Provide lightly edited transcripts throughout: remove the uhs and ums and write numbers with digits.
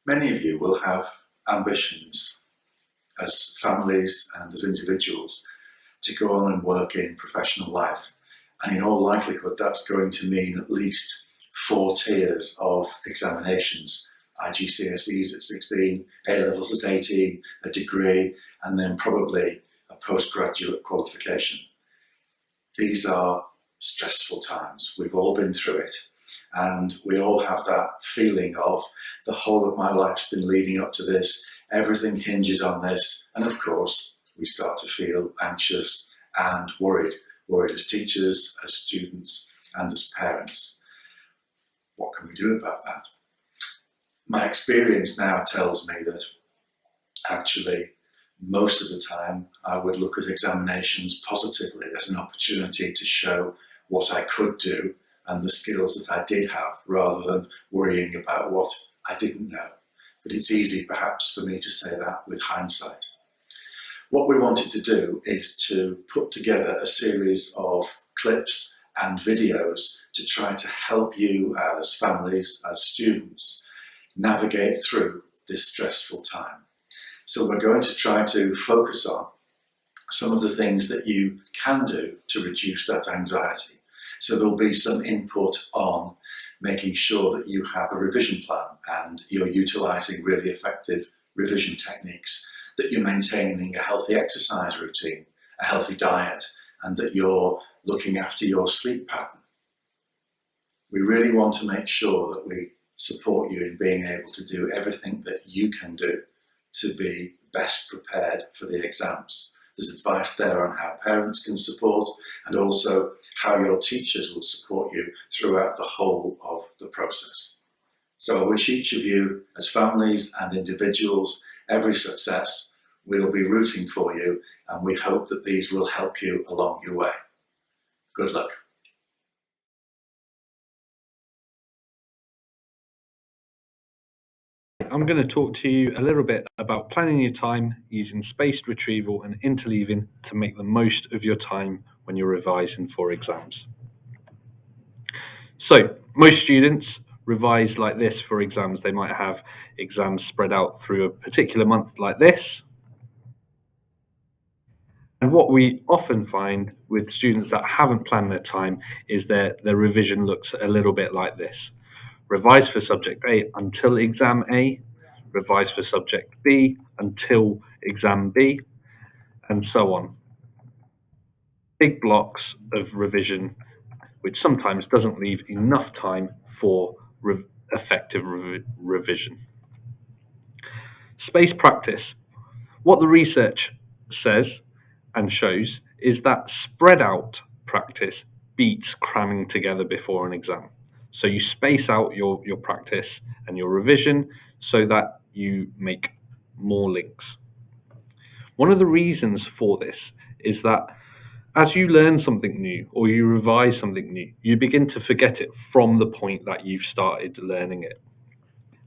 Many of you will have ambitions as families and as individuals to go on and work in professional life. And in all likelihood, that's going to mean at least 4 tiers of examinations: IGCSEs at 16, A-levels at 18, a degree, and then probably a postgraduate qualification. These are stressful times. We've all been through it. And we all have that feeling of the whole of my life's been leading up to this, everything hinges on this, and of course we start to feel anxious and worried as teachers, as students, and as parents. What can we do about that? My experience now tells me that actually most of the time I would look at examinations positively as an opportunity to show what I could do and the skills that I did have, rather than worrying about what I didn't know. But it's easy perhaps for me to say that with hindsight. What we wanted to do is to put together a series of clips and videos to try to help you as families, as students, navigate through this stressful time. So we're going to try to focus on some of the things that you can do to reduce that anxiety. So there'll be some input on making sure that you have a revision plan and you're utilising really effective revision techniques, that you're maintaining a healthy exercise routine, a healthy diet, and that you're looking after your sleep pattern. We really want to make sure that we support you in being able to do everything that you can do to be best prepared for the exams. There's advice there on how parents can support, and also how your teachers will support you throughout the whole of the process. So I wish each of you, as families and individuals, every success. We'll be rooting for you, and we hope that these will help you along your way. Good luck. I'm going to talk to you a little bit about planning your time using spaced retrieval and interleaving to make the most of your time when you're revising for exams. So most students revise like this for exams. They might have exams spread out through a particular month like this. And what we often find with students that haven't planned their time is their revision looks a little bit like this. Revise for subject A until exam A, revise for subject B until exam B, and so on. Big blocks of revision, which sometimes doesn't leave enough time for effective revision. Space practice. What the research says and shows is that spread out practice beats cramming together before an exam. So you space out your practice and your revision so that you make more links. One of the reasons for this is that as you learn something new or you revise something new, you begin to forget it from the point that you've started learning it.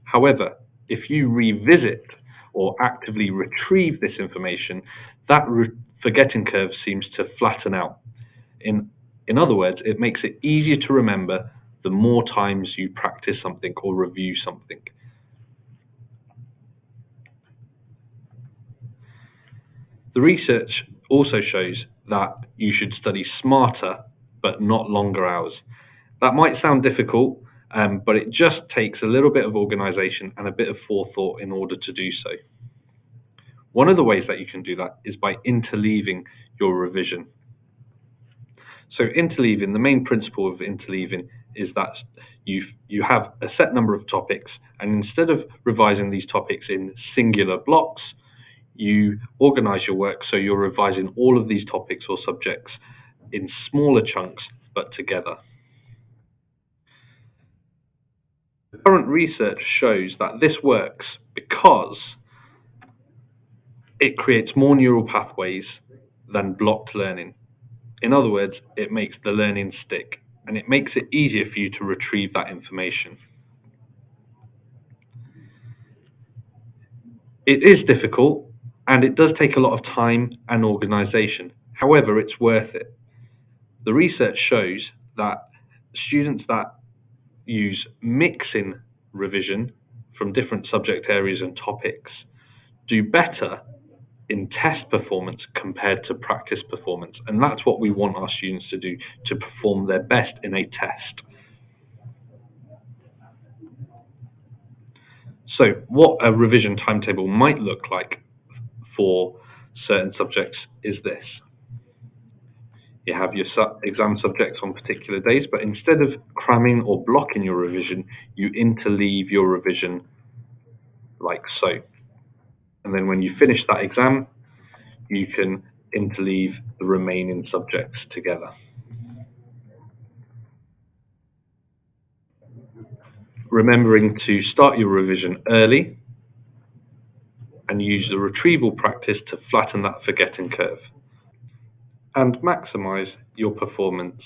However, if you revisit or actively retrieve this information, that forgetting curve seems to flatten out. In other words, it makes it easier to remember the more times you practice something or review something. The research also shows that you should study smarter but not longer hours. That might sound difficult, but it just takes a little bit of organisation and a bit of forethought in order to do so. One of the ways that you can do that is by interleaving your revision. So interleaving, the main principle of interleaving is that you have a set number of topics, and instead of revising these topics in singular blocks, you organise your work so you're revising all of these topics or subjects in smaller chunks but together. The current research shows that this works because it creates more neural pathways than blocked learning. In other words, it makes the learning stick, and it makes it easier for you to retrieve that information. It is difficult, and it does take a lot of time and organisation. However, it's worth it. The research shows that students that use mixing revision from different subject areas and topics do better in test performance compared to practice performance. And that's what we want our students to do, to perform their best in a test. So what a revision timetable might look like for certain subjects is this. You have your exam subjects on particular days, but instead of cramming or blocking your revision, you interleave your revision like so. And then when you finish that exam, you can interleave the remaining subjects together. Remembering to start your revision early and use the retrieval practice to flatten that forgetting curve and maximize your performance.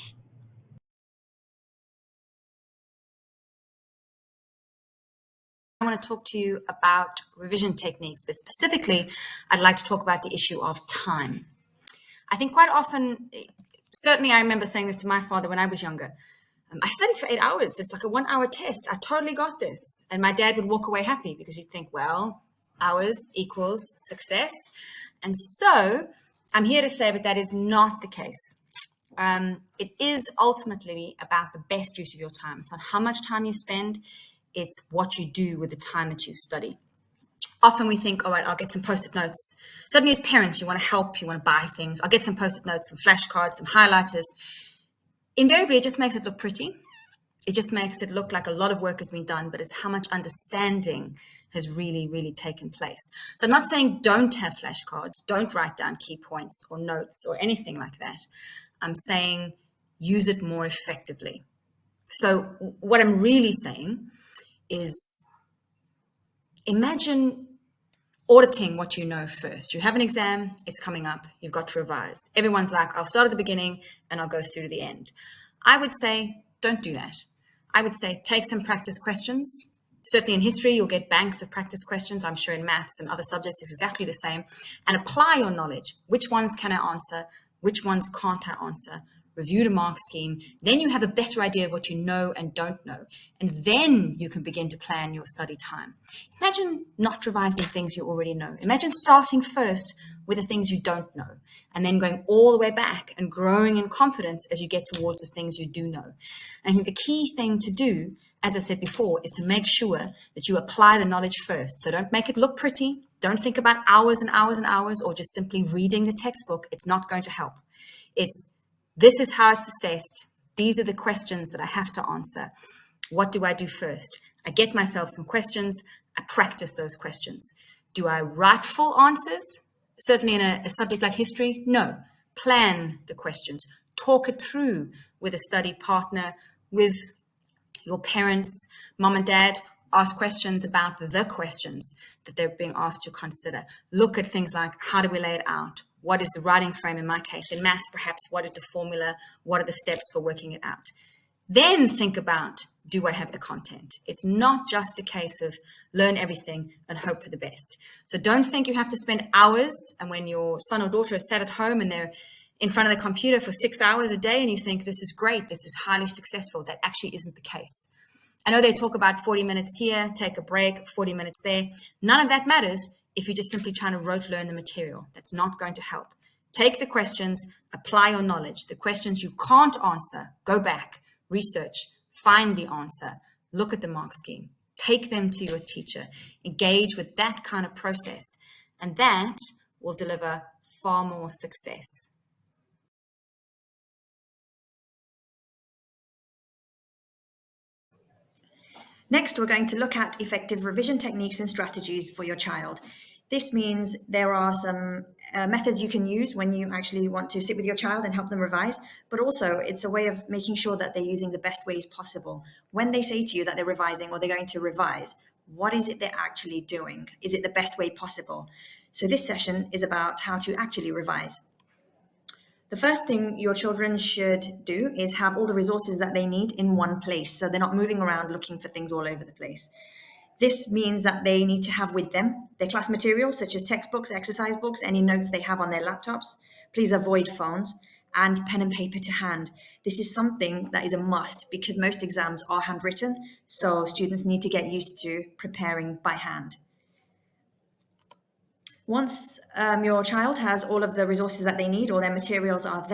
I want to talk to you about revision techniques, but specifically, I'd like to talk about the issue of time. I think quite often, certainly I remember saying this to my father when I was younger. I studied for 8 hours. It's like a 1 hour test. I totally got this. And my dad would walk away happy because he'd think, well, hours equals success. And so I'm here to say that that is not the case. It is ultimately about the best use of your time. It's not how much time you spend. It's what you do with the time that you study. Often we think, all right, I'll get some post-it notes. Certainly as parents, you want to help, you want to buy things. I'll get some post-it notes, some flashcards, some highlighters. Invariably, it just makes it look pretty. It just makes it look like a lot of work has been done, but it's how much understanding has really, really taken place. So I'm not saying don't have flashcards, don't write down key points or notes or anything like that. I'm saying use it more effectively. So what I'm really saying is imagine auditing what you know first. You have an exam, it's coming up, you've got to revise. Everyone's like, I'll start at the beginning and I'll go through to the end. I would say, don't do that. I would say, take some practice questions. Certainly in history, you'll get banks of practice questions. I'm sure in maths and other subjects, it's exactly the same. And apply your knowledge. Which ones can I answer? Which ones can't I answer? Review the mark scheme. Then you have a better idea of what you know and don't know. And then you can begin to plan your study time. Imagine not revising things you already know. Imagine starting first with the things you don't know and then going all the way back and growing in confidence as you get towards the things you do know. And I think the key thing to do, as I said before, is to make sure that you apply the knowledge first. So don't make it look pretty. Don't think about hours and hours and hours or just simply reading the textbook. It's not going to help. This is how it's assessed. These are the questions that I have to answer. What do I do first? I get myself some questions. I practice those questions. Do I write full answers? Certainly in a subject like history, no. Plan the questions. Talk it through with a study partner, with your parents, mom and dad. Ask questions about the questions that they're being asked to consider. Look at things like, how do we lay it out? What is the writing frame in my case? In maths, perhaps, what is the formula? What are the steps for working it out? Then think about, do I have the content? It's not just a case of learn everything and hope for the best. So don't think you have to spend hours, and when your son or daughter is sat at home and they're in front of the computer for 6 hours a day and you think this is great, this is highly successful. That actually isn't the case. I know they talk about 40 minutes here, take a break, 40 minutes there. None of that matters if you're just simply trying to rote learn the material. That's not going to help. Take the questions, apply your knowledge. The questions you can't answer, go back, research, find the answer, look at the mark scheme, take them to your teacher, engage with that kind of process, and that will deliver far more success. Next, we're going to look at effective revision techniques and strategies for your child. This means there are some methods you can use when you actually want to sit with your child and help them revise, but also it's a way of making sure that they're using the best ways possible. When they say to you that they're revising or they're going to revise, what is it they're actually doing? Is it the best way possible? So this session is about how to actually revise. The first thing your children should do is have all the resources that they need in one place, so they're not moving around looking for things all over the place. This means that they need to have with them their class materials, such as textbooks, exercise books, any notes they have on their laptops. Please avoid phones. and pen and paper to hand. This is something that is a must because most exams are handwritten, so students need to get used to preparing by hand. Once your child has all of the resources that they need, all their materials are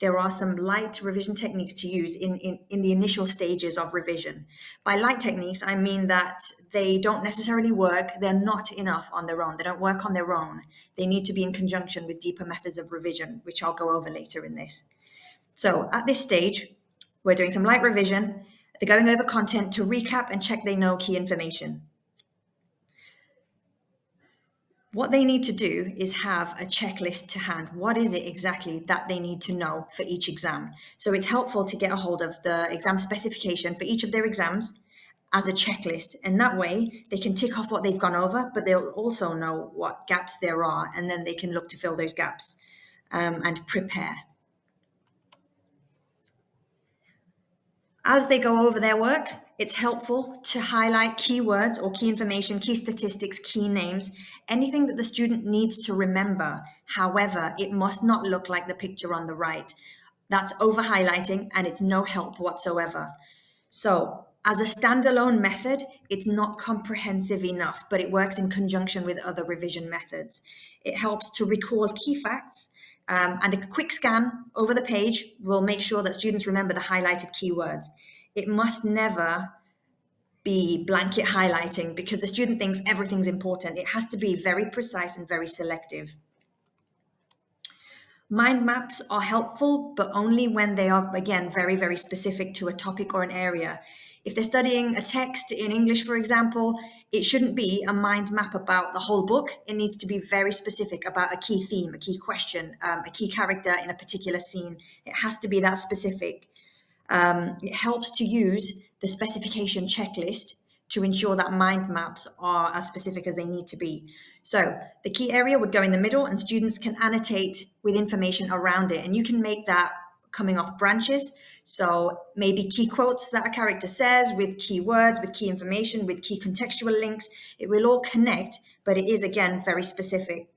there are some light revision techniques to use in the initial stages of revision. By light techniques, I mean that they don't necessarily work, they're not enough on their own, they don't work on their own. They need to be in conjunction with deeper methods of revision, which I'll go over later in this. So at this stage, we're doing some light revision, they're going over content to recap and check they know key information. What they need to do is have a checklist to hand. What is it exactly that they need to know for each exam? So it's helpful to get a hold of the exam specification for each of their exams as a checklist. And that way they can tick off what they've gone over, but they'll also know what gaps there are, and then they can look to fill those gaps and prepare. As they go over their work, it's helpful to highlight keywords or key information, key statistics, key names, anything that the student needs to remember. However, it must not look like the picture on the right. That's over highlighting and it's no help whatsoever. So as a standalone method, it's not comprehensive enough, but it works in conjunction with other revision methods. It helps to recall key facts, and a quick scan over the page will make sure that students remember the highlighted keywords. It must never be blanket highlighting because the student thinks everything's important. It has to be very precise and very selective. Mind maps are helpful, but only when they are, again, very, very specific to a topic or an area. If they're studying a text in English, for example, it shouldn't be a mind map about the whole book. It needs to be very specific about a key theme, a key question, a key character in a particular scene. It has to be that specific. It helps to use the specification checklist to ensure that mind maps are as specific as they need to be. So the key area would go in the middle and students can annotate with information around it. And you can make that coming off branches. So maybe key quotes that a character says with key words, with key information, with key contextual links. It will all connect, but it is, again, very specific.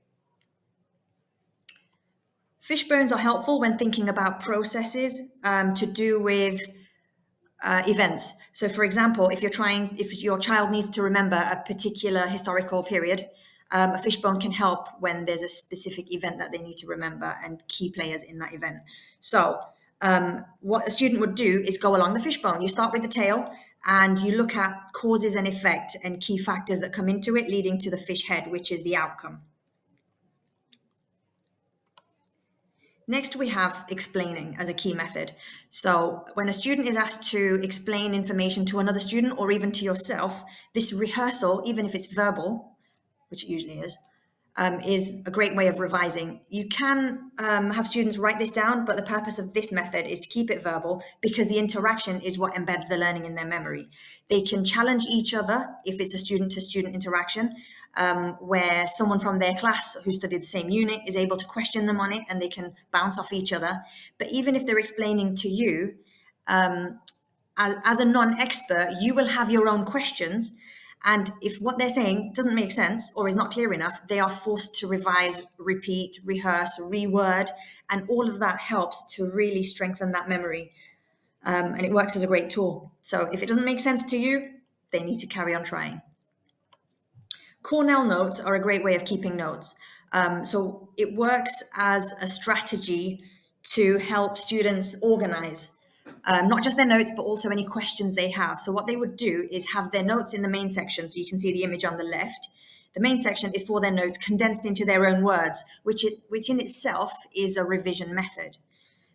Fishbones are helpful when thinking about processes to do with events. So for example, if your child needs to remember a particular historical period, a fishbone can help when there's a specific event that they need to remember and key players in that event. So what a student would do is go along the fishbone. You start with the tail and you look at causes and effect and key factors that come into it, leading to the fish head, which is the outcome. Next, we have explaining as a key method. So when a student is asked to explain information to another student or even to yourself, this rehearsal, even if it's verbal, which it usually is a great way of revising. You can have students write this down, but the purpose of this method is to keep it verbal because the interaction is what embeds the learning in their memory. They can challenge each other if it's a student-to-student interaction, where someone from their class who studied the same unit is able to question them on it and they can bounce off each other. But even if they're explaining to you, as a non-expert, you will have your own questions. And if what they're saying doesn't make sense or is not clear enough, they are forced to revise, repeat, rehearse, reword, and all of that helps to really strengthen that memory. And it works as a great tool. So if it doesn't make sense to you, they need to carry on trying. Cornell notes are a great way of keeping notes. So it works as a strategy to help students organize not just their notes, but also any questions they have. So what they would do is have their notes in the main section. So you can see the image on the left. The main section is for their notes condensed into their own words, which in itself is a revision method.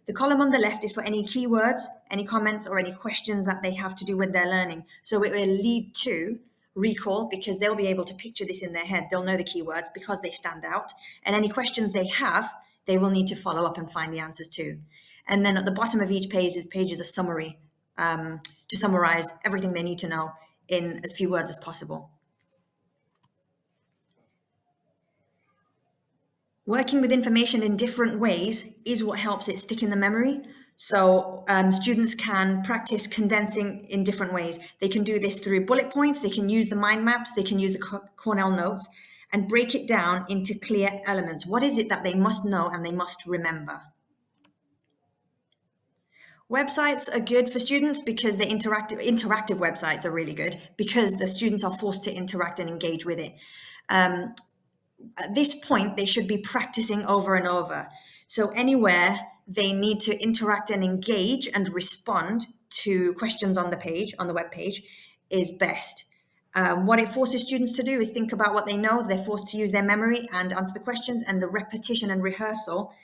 The column on the left is for any keywords, any comments, or any questions that they have to do with their learning. So it will lead to recall because they'll be able to picture this in their head. They'll know the keywords because they stand out. And any questions they have, they will need to follow up and find the answers to. And then at the bottom of each page is a summary to summarize everything they need to know in as few words as possible. Working with information in different ways is what helps it stick in the memory. So students can practice condensing in different ways. They can do this through bullet points. They can use the mind maps. They can use the Cornell notes and break it down into clear elements. What is it that they must know and they must remember? Websites are good for students because they're interactive websites are really good because the students are forced to interact and engage with it. At this point, they should be practicing over and over. So anywhere they need to interact and engage and respond to questions on the page, on the web page, is best. What it forces students to do is think about what they know. They're forced to use their memory and answer the questions, and the repetition and rehearsal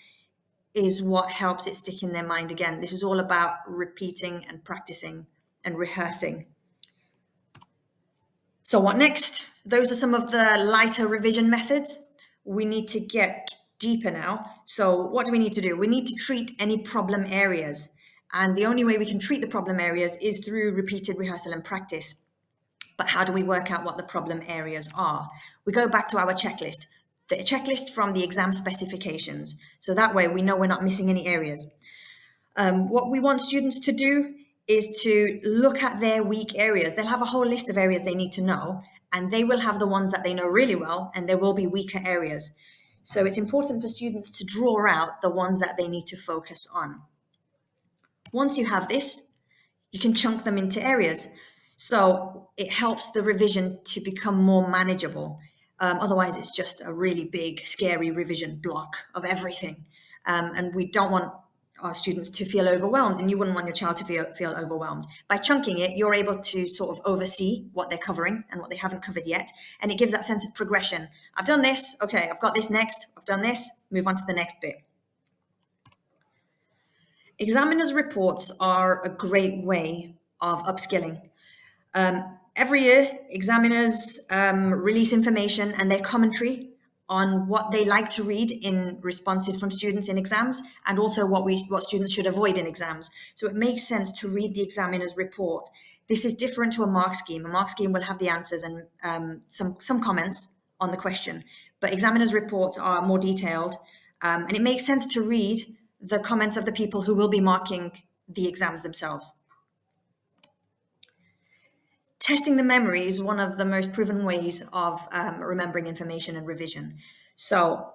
is what helps it stick in their mind again. This is all about repeating and practicing and rehearsing. So what next? Those are some of the lighter revision methods. We need to get deeper now. So what do we need to do? We need to treat any problem areas. And the only way we can treat the problem areas is through repeated rehearsal and practice. But how do we work out what the problem areas are? We go back to our checklist, the checklist from the exam specifications. So that way we know we're not missing any areas. What we want students to do is to look at their weak areas. They'll have a whole list of areas they need to know, and they will have the ones that they know really well, and there will be weaker areas. So it's important for students to draw out the ones that they need to focus on. Once you have this, you can chunk them into areas. So it helps the revision to become more manageable. Otherwise, it's just a really big, scary revision block of everything. And we don't want our students to feel overwhelmed, and you wouldn't want your child to feel overwhelmed. By chunking it, you're able to sort of oversee what they're covering and what they haven't covered yet, and it gives that sense of progression. I've done this, okay, I've got this next, I've done this, move on to the next bit. Examiners' reports are a great way of upskilling. Every year, examiners release information and their commentary on what they like to read in responses from students in exams, and also what students should avoid in exams. So it makes sense to read the examiner's report. This is different to a mark scheme. A mark scheme will have the answers and some comments on the question, but examiners' reports are more detailed, and it makes sense to read the comments of the people who will be marking the exams themselves. Testing the memory is one of the most proven ways of remembering information and revision. So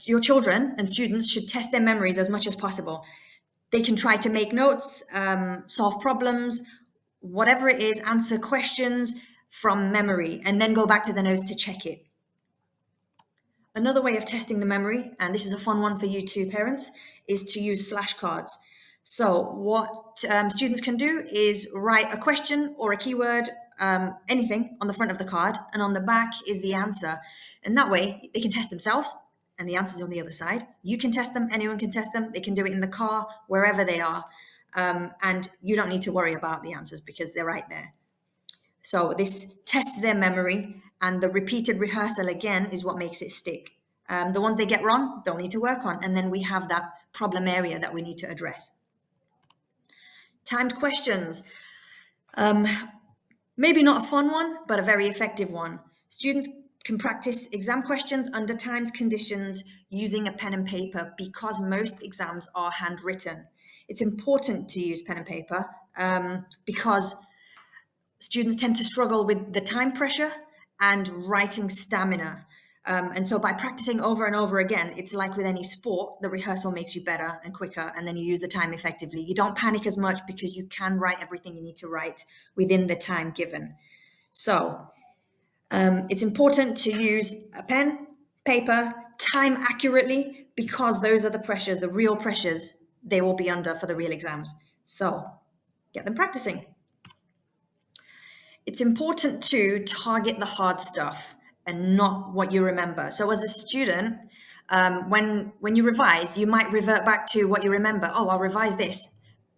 your children and students should test their memories as much as possible. They can try to make notes, solve problems, whatever it is, answer questions from memory, and then go back to the notes to check it. Another way of testing the memory, and this is a fun one for you too, parents, is to use flashcards. So what students can do is write a question or a keyword, anything on the front of the card, and on the back is the answer. And that way they can test themselves, and the answer's on the other side. You can test them, anyone can test them. They can do it in the car, wherever they are. And you don't need to worry about the answers because they're right there. So this tests their memory, and the repeated rehearsal again is what makes it stick. The ones they get wrong, they'll need to work on, and then we have that problem area that we need to address. Timed questions. Maybe not a fun one, but a very effective one. Students can practice exam questions under timed conditions using a pen and paper because most exams are handwritten. It's important to use pen and paper because students tend to struggle with the time pressure and writing stamina. And so by practicing over and over again, it's like with any sport, the rehearsal makes you better and quicker, and then you use the time effectively. You don't panic as much because you can write everything you need to write within the time given. So it's important to use a pen, paper, time accurately, because those are the pressures, the real pressures they will be under for the real exams. So get them practicing. It's important to target the hard stuff and not what you remember. So as a student, when you revise, you might revert back to what you remember. Oh, I'll revise this.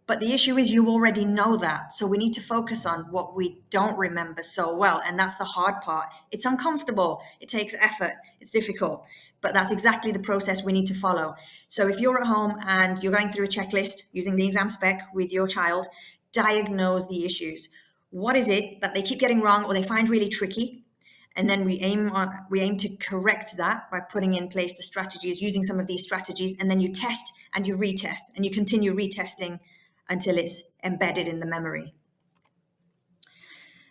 But the issue is you already know that. So we need to focus on what we don't remember so well. And that's the hard part. It's uncomfortable. It takes effort. It's difficult. But that's exactly the process we need to follow. So if you're at home and you're going through a checklist using the exam spec with your child, diagnose the issues. What is it that they keep getting wrong or they find really tricky? And then we aim to correct that by putting in place the strategies, using some of these strategies, and then you test and you retest and you continue retesting until it's embedded in the memory.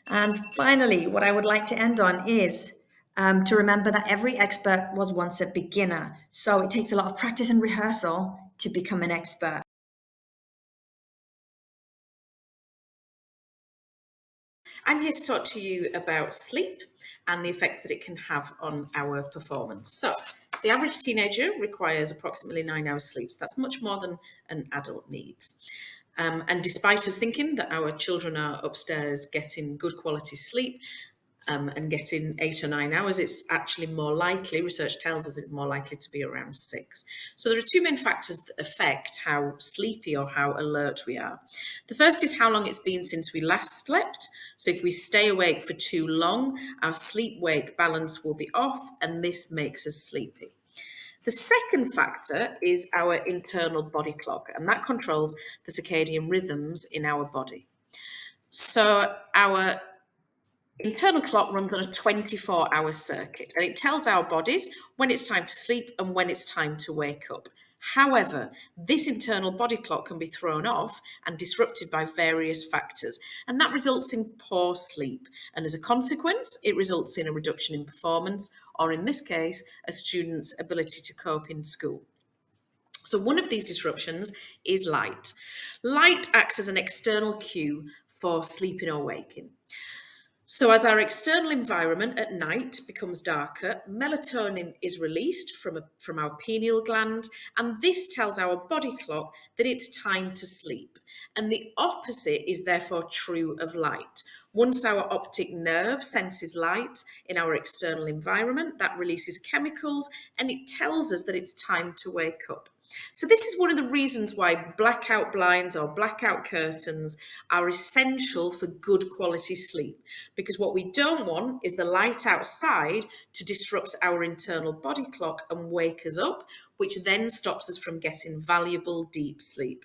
And finally, what I would like to end on is to remember that every expert was once a beginner. So it takes a lot of practice and rehearsal to become an expert. I'm here to talk to you about sleep and the effect that it can have on our performance. So, the average teenager requires approximately 9 hours sleep. So that's much more than an adult needs. And despite us thinking that our children are upstairs getting good quality sleep, and getting 8 or 9 hours, it's actually more likely, research tells us it's more likely to be around 6. So there are two main factors that affect how sleepy or how alert we are. The first is how long it's been since we last slept. So if we stay awake for too long, our sleep-wake balance will be off, and this makes us sleepy. The second factor is our internal body clock, and that controls the circadian rhythms in our body. So our internal clock runs on a 24-hour circuit, and it tells our bodies when it's time to sleep and when it's time to wake up. However, this internal body clock can be thrown off and disrupted by various factors, and that results in poor sleep. And as a consequence, it results in a reduction in performance, or in this case, a student's ability to cope in school. So one of these disruptions is light. Light acts as an external cue for sleeping or waking. So as our external environment at night becomes darker, melatonin is released from our pineal gland, and this tells our body clock that it's time to sleep. And the opposite is therefore true of light. Once our optic nerve senses light in our external environment, that releases chemicals, and it tells us that it's time to wake up. So this is one of the reasons why blackout blinds or blackout curtains are essential for good quality sleep, because what we don't want is the light outside to disrupt our internal body clock and wake us up, which then stops us from getting valuable deep sleep.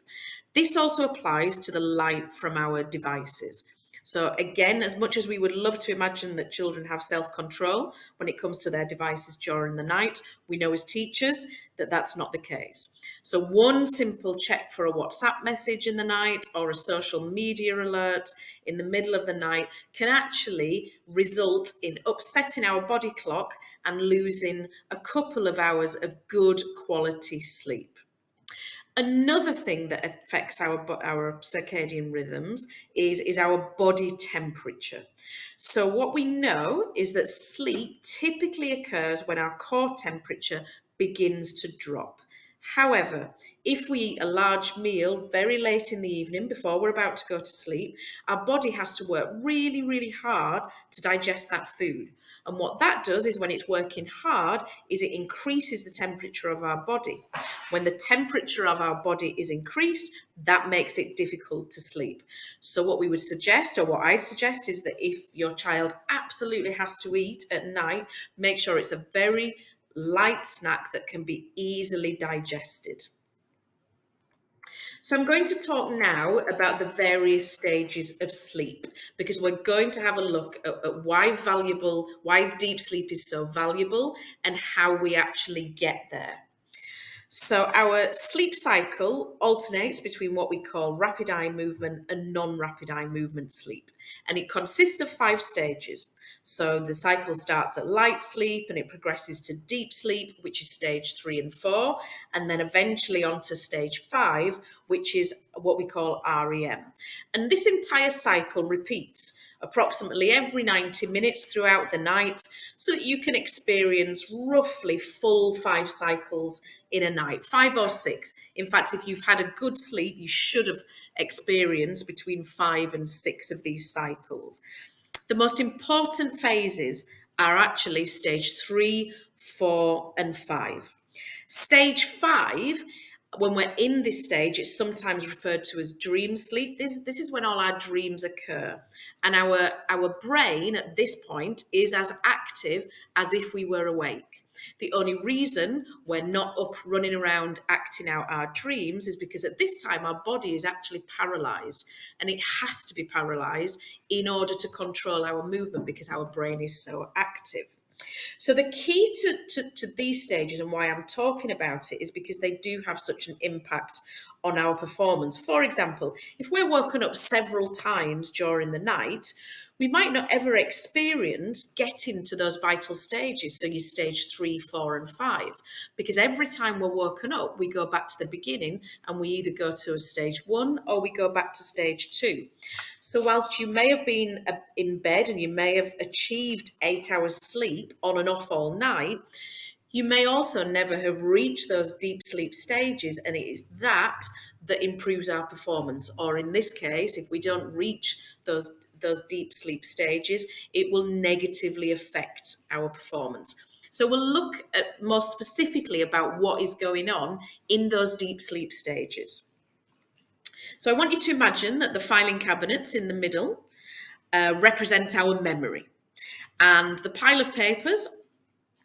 This also applies to the light from our devices. So again, as much as we would love to imagine that children have self-control when it comes to their devices during the night, we know as teachers that that's not the case. So one simple check for a WhatsApp message in the night or a social media alert in the middle of the night can actually result in upsetting our body clock and losing a couple of hours of good quality sleep. Another thing that affects our circadian rhythms is our body temperature. So what we know is that sleep typically occurs when our core temperature begins to drop. However, if we eat a large meal very late in the evening before we're about to go to sleep, our body has to work really, really hard to digest that food. And what that does is when it's working hard is it increases the temperature of our body. When the temperature of our body is increased, that makes it difficult to sleep. So what we would suggest, or what I'd suggest, is that if your child absolutely has to eat at night, make sure it's a very light snack that can be easily digested. So I'm going to talk now about the various stages of sleep, because we're going to have a look at why deep sleep is so valuable and how we actually get there. So our sleep cycle alternates between what we call rapid eye movement and non-rapid eye movement sleep. And it consists of 5 stages. So the cycle starts at light sleep and it progresses to deep sleep, which is stage 3 and 4, and then eventually on to stage 5, which is what we call REM. And this entire cycle repeats approximately every 90 minutes throughout the night, so that you can experience roughly full 5 cycles in a night, 5 or 6. In fact, if you've had a good sleep, you should have experienced between 5 and 6 of these cycles. The most important phases are actually stage 3, 4, and 5. Stage 5, when we're in this stage, it's sometimes referred to as dream sleep. This is when all our dreams occur. And our brain at this point is as active as if we were awake. The only reason we're not up running around acting out our dreams is because at this time our body is actually paralyzed, and it has to be paralyzed in order to control our movement because our brain is so active. So the key to these stages and why I'm talking about it is because they do have such an impact on our performance. For example, if we're woken up several times during the night, we might not ever experience getting to those vital stages, so your stage 3, 4, and 5, because every time we're woken up, we go back to the beginning and we either go to a stage 1 or we go back to stage 2. So whilst you may have been in bed and you may have achieved 8 hours sleep on and off all night, you may also never have reached those deep sleep stages, and it is that improves our performance. Or in this case, if we don't reach those deep sleep stages, it will negatively affect our performance. So we'll look at more specifically about what is going on in those deep sleep stages. So I want you to imagine that the filing cabinets in the middle represent our memory, and the pile of papers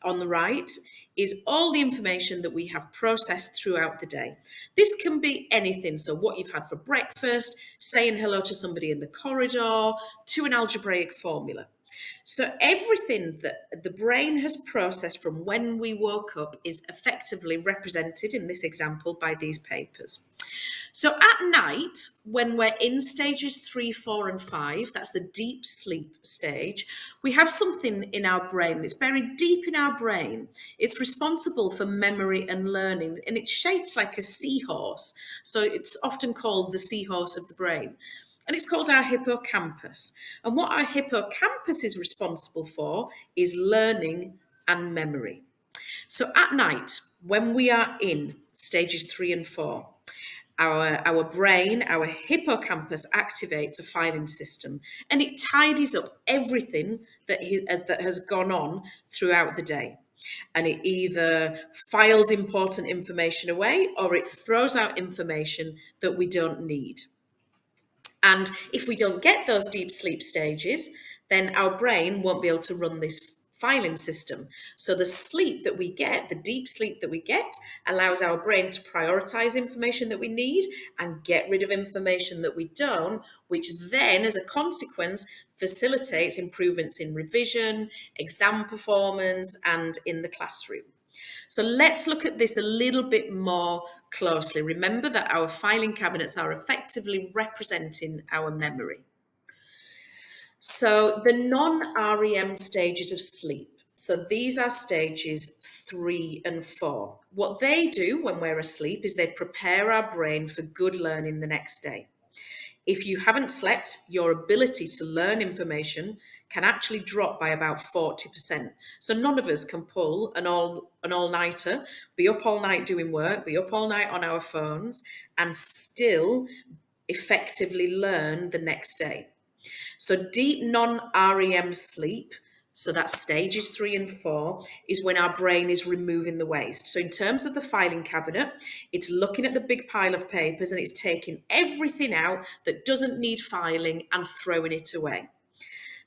on the right is all the information that we have processed throughout the day. This can be anything. So what you've had for breakfast, saying hello to somebody in the corridor, to an algebraic formula. So everything that the brain has processed from when we woke up is effectively represented in this example by these papers. So at night, when we're in stages 3, 4, and 5, that's the deep sleep stage, we have something in our brain that's buried deep in our brain. It's responsible for memory and learning, and it's shaped like a seahorse. So it's often called the seahorse of the brain. And it's called our hippocampus. And what our hippocampus is responsible for is learning and memory. So at night, when we are in stages 3 and 4, our brain, our hippocampus activates a filing system, and it tidies up everything that has gone on throughout the day. And it either files important information away or it throws out information that we don't need. And if we don't get those deep sleep stages, then our brain won't be able to run this filing system. So the sleep that we get, the deep sleep that we get, allows our brain to prioritize information that we need and get rid of information that we don't, which then, as a consequence, facilitates improvements in revision, exam performance, and in the classroom. So let's look at this a little bit more closely. Remember that our filing cabinets are effectively representing our memory. So the non-REM stages of sleep. So these are stages 3 and 4. What they do when we're asleep is they prepare our brain for good learning the next day. If you haven't slept, your ability to learn information can actually drop by about 40%. So none of us can pull an all-nighter, be up all night doing work, be up all night on our phones, and still effectively learn the next day. So deep non-REM sleep, so that's stages 3 and 4, is when our brain is removing the waste. So in terms of the filing cabinet, it's looking at the big pile of papers and it's taking everything out that doesn't need filing and throwing it away.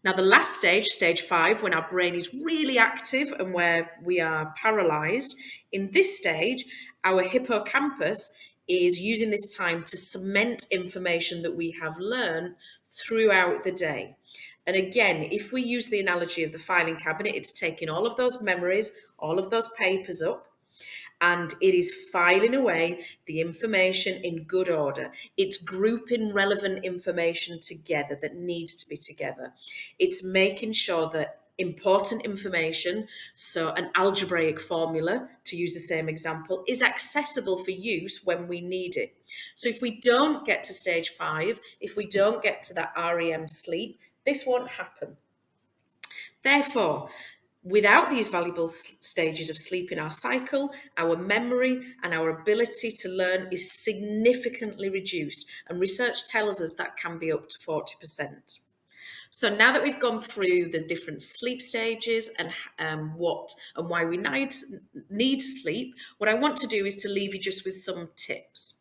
Now the last stage, stage 5, when our brain is really active and where we are paralyzed, in this stage, our hippocampus is using this time to cement information that we have learned throughout the day. And again, if we use the analogy of the filing cabinet, it's taking all of those memories, all of those papers up, and it is filing away the information in good order. It's grouping relevant information together that needs to be together. It's making sure that important information, so an algebraic formula, to use the same example, is accessible for use when we need it. So if we don't get to stage 5, if we don't get to that REM sleep, this won't happen. Therefore, without these valuable stages of sleep in our cycle, our memory and our ability to learn is significantly reduced, and research tells us that can be up to 40%. So now that we've gone through the different sleep stages and why we need sleep, what I want to do is to leave you just with some tips.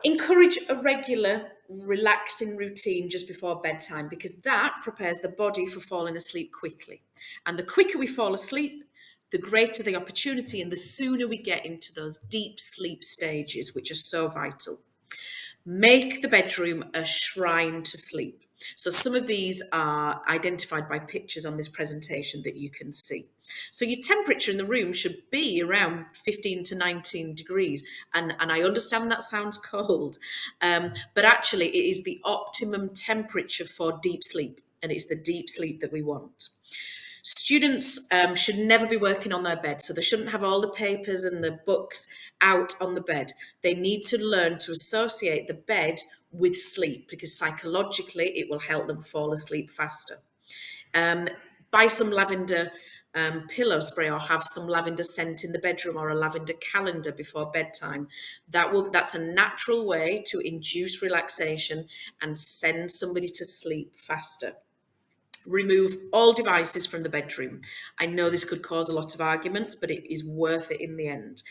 Encourage a regular, relaxing routine just before bedtime, because that prepares the body for falling asleep quickly. And the quicker we fall asleep, the greater the opportunity and the sooner we get into those deep sleep stages, which are so vital. Make the bedroom a shrine to sleep. So some of these are identified by pictures on this presentation that you can see. So your temperature in the room should be around 15 to 19 degrees. And I understand that sounds cold, but actually it is the optimum temperature for deep sleep. And it's the deep sleep that we want. Students should never be working on their bed, so they shouldn't have all the papers and the books out on the bed. They need to learn to associate the bed with sleep, because psychologically it will help them fall asleep faster. Buy some lavender pillow spray, or have some lavender scent in the bedroom, or a lavender calendar before bedtime. That's a natural way to induce relaxation and send somebody to sleep faster. Remove all devices from the bedroom. I know this could cause a lot of arguments, but it is worth it in the end.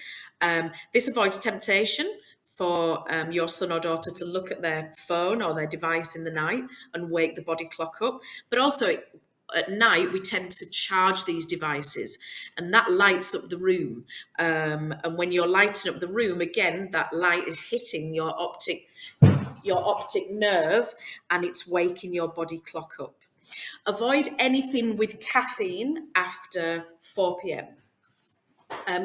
This avoids temptation for your son or daughter to look at their phone or their device in the night and wake the body clock up. But also at night, we tend to charge these devices, and that lights up the room. And when you're lighting up the room, again, that light is hitting your optic nerve, and it's waking your body clock up. Avoid anything with caffeine after 4 p.m.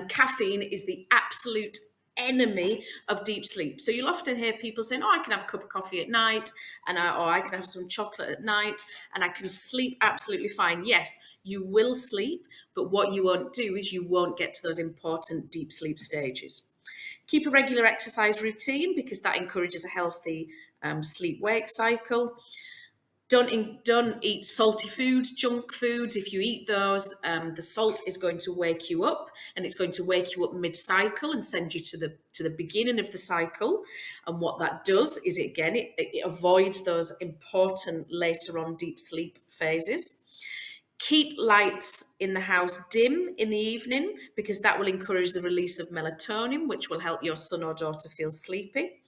Caffeine is the absolute enemy of deep sleep. So you'll often hear people saying, I can have a cup of coffee at night, or I can have some chocolate at night, and I can sleep absolutely fine. Yes, you will sleep, but what you won't do is you won't get to those important deep sleep stages. Keep a regular exercise routine, because that encourages a healthy sleep-wake cycle. Don't eat salty foods, junk foods. If you eat those, the salt is going to wake you up, and it's going to wake you up mid-cycle and send you to the beginning of the cycle. And what that does is, it avoids those important later on deep sleep phases. Keep lights in the house dim in the evening, because that will encourage the release of melatonin, which will help your son or daughter feel sleepy.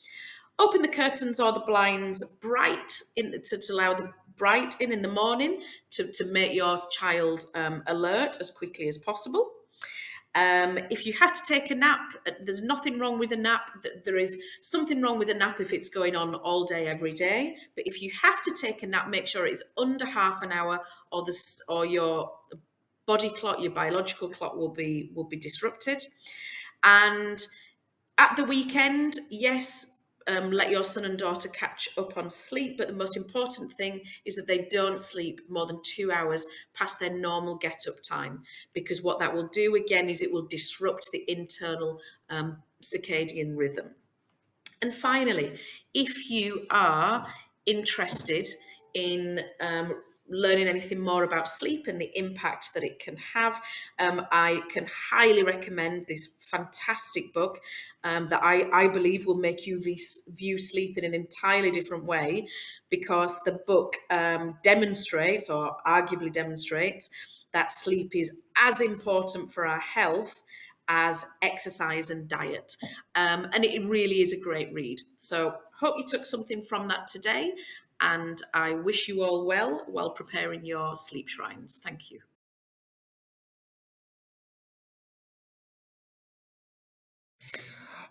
Open the curtains or the blinds bright to allow the bright in the morning to make your child alert as quickly as possible. If you have to take a nap, there's nothing wrong with a nap. There is something wrong with a nap if it's going on all day, every day. But if you have to take a nap, make sure it's under half an hour, or your body clock, your biological clock will be disrupted. And at the weekend, yes, let your son and daughter catch up on sleep, but the most important thing is that they don't sleep more than 2 hours past their normal get-up time, because what that will do, again, is it will disrupt the internal circadian rhythm. And finally, if you are interested in learning anything more about sleep and the impact that it can have, I can highly recommend this fantastic book that I believe will make you view sleep in an entirely different way, because the book demonstrates, or arguably demonstrates, that sleep is as important for our health as exercise and diet. And it really is a great read. So hope you took something from that today. And I wish you all well while preparing your sleep shrines. Thank you.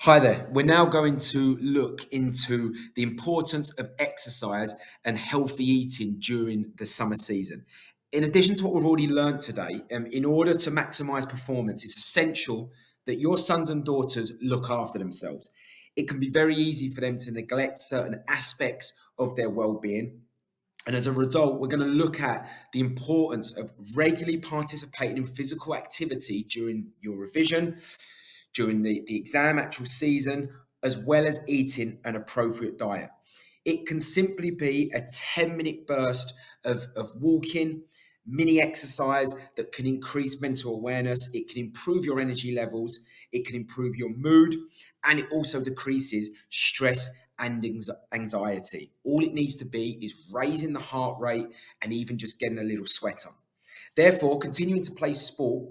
Hi there. We're now going to look into the importance of exercise and healthy eating during the summer season. In addition to what we've already learned today, in order to maximize performance, it's essential that your sons and daughters look after themselves. It can be very easy for them to neglect certain aspects of their well-being. And as a result, we're going to look at the importance of regularly participating in physical activity during your revision, during the exam actual season, as well as eating an appropriate diet. It can simply be a 10-minute burst of walking, mini exercise that can increase mental awareness. It can improve your energy levels. It can improve your mood, and it also decreases stress and anxiety. All it needs to be is raising the heart rate and even just getting a little sweat on. Therefore, continuing to play sport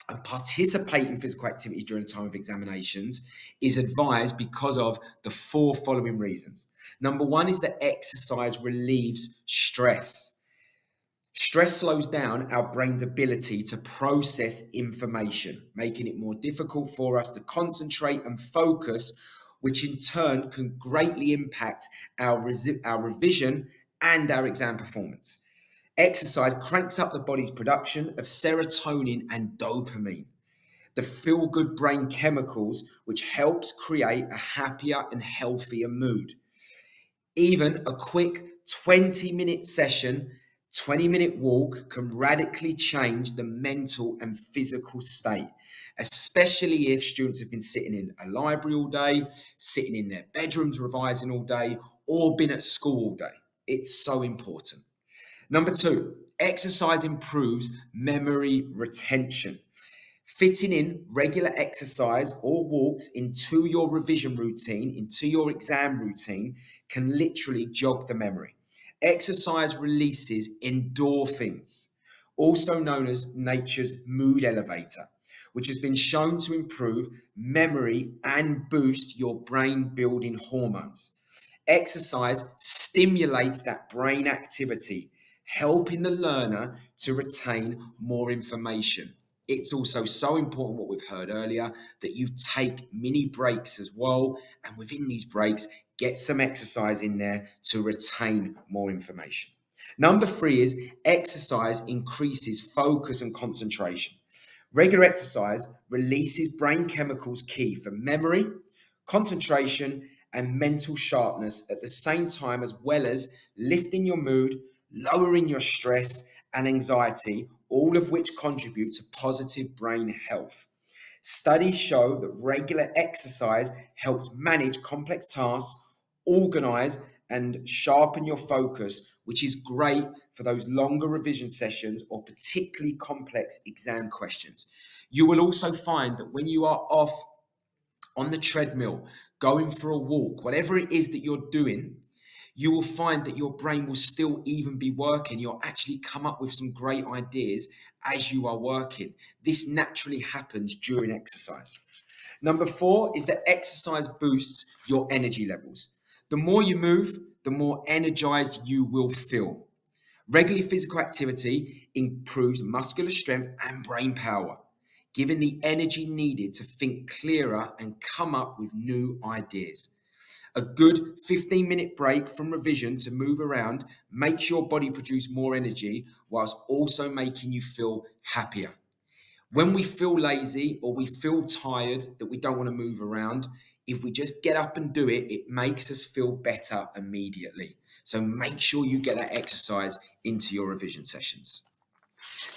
and participate in physical activities during the time of examinations is advised because of the 4 following reasons. Number 1 is that exercise relieves stress. Stress slows down our brain's ability to process information, making it more difficult for us to concentrate and focus, which in turn can greatly impact our revision and our exam performance. Exercise cranks up the body's production of serotonin and dopamine, the feel-good brain chemicals, which helps create a happier and healthier mood. Even a quick 20-minute session, 20-minute walk can radically change the mental and physical state, especially if students have been sitting in a library all day, sitting in their bedrooms revising all day, or been at school all day. It's so important. Number 2, exercise improves memory retention. Fitting in regular exercise or walks into your revision routine, into your exam routine, can literally jog the memory. Exercise releases endorphins, also known as nature's mood elevator, which has been shown to improve memory and boost your brain building hormones. Exercise stimulates that brain activity, helping the learner to retain more information. It's also so important, what we've heard earlier, that you take mini breaks as well. And within these breaks, get some exercise in there to retain more information. Number 3 is exercise increases focus and concentration. Regular exercise releases brain chemicals key for memory, concentration, and mental sharpness at the same time, as well as lifting your mood, lowering your stress and anxiety, all of which contribute to positive brain health. Studies show that regular exercise helps manage complex tasks, organize and sharpen your focus, which is great for those longer revision sessions or particularly complex exam questions. You will also find that when you are off on the treadmill, going for a walk, whatever it is that you're doing, you will find that your brain will still even be working. You'll actually come up with some great ideas as you are working. This naturally happens during exercise. Number 4 is that exercise boosts your energy levels. The more you move, the more energized you will feel. Regular physical activity improves muscular strength and brain power, giving the energy needed to think clearer and come up with new ideas. A good 15-minute break from revision to move around makes your body produce more energy whilst also making you feel happier. When we feel lazy or we feel tired that we don't want to move around, if we just get up and do it, it makes us feel better immediately. So make sure you get that exercise into your revision sessions.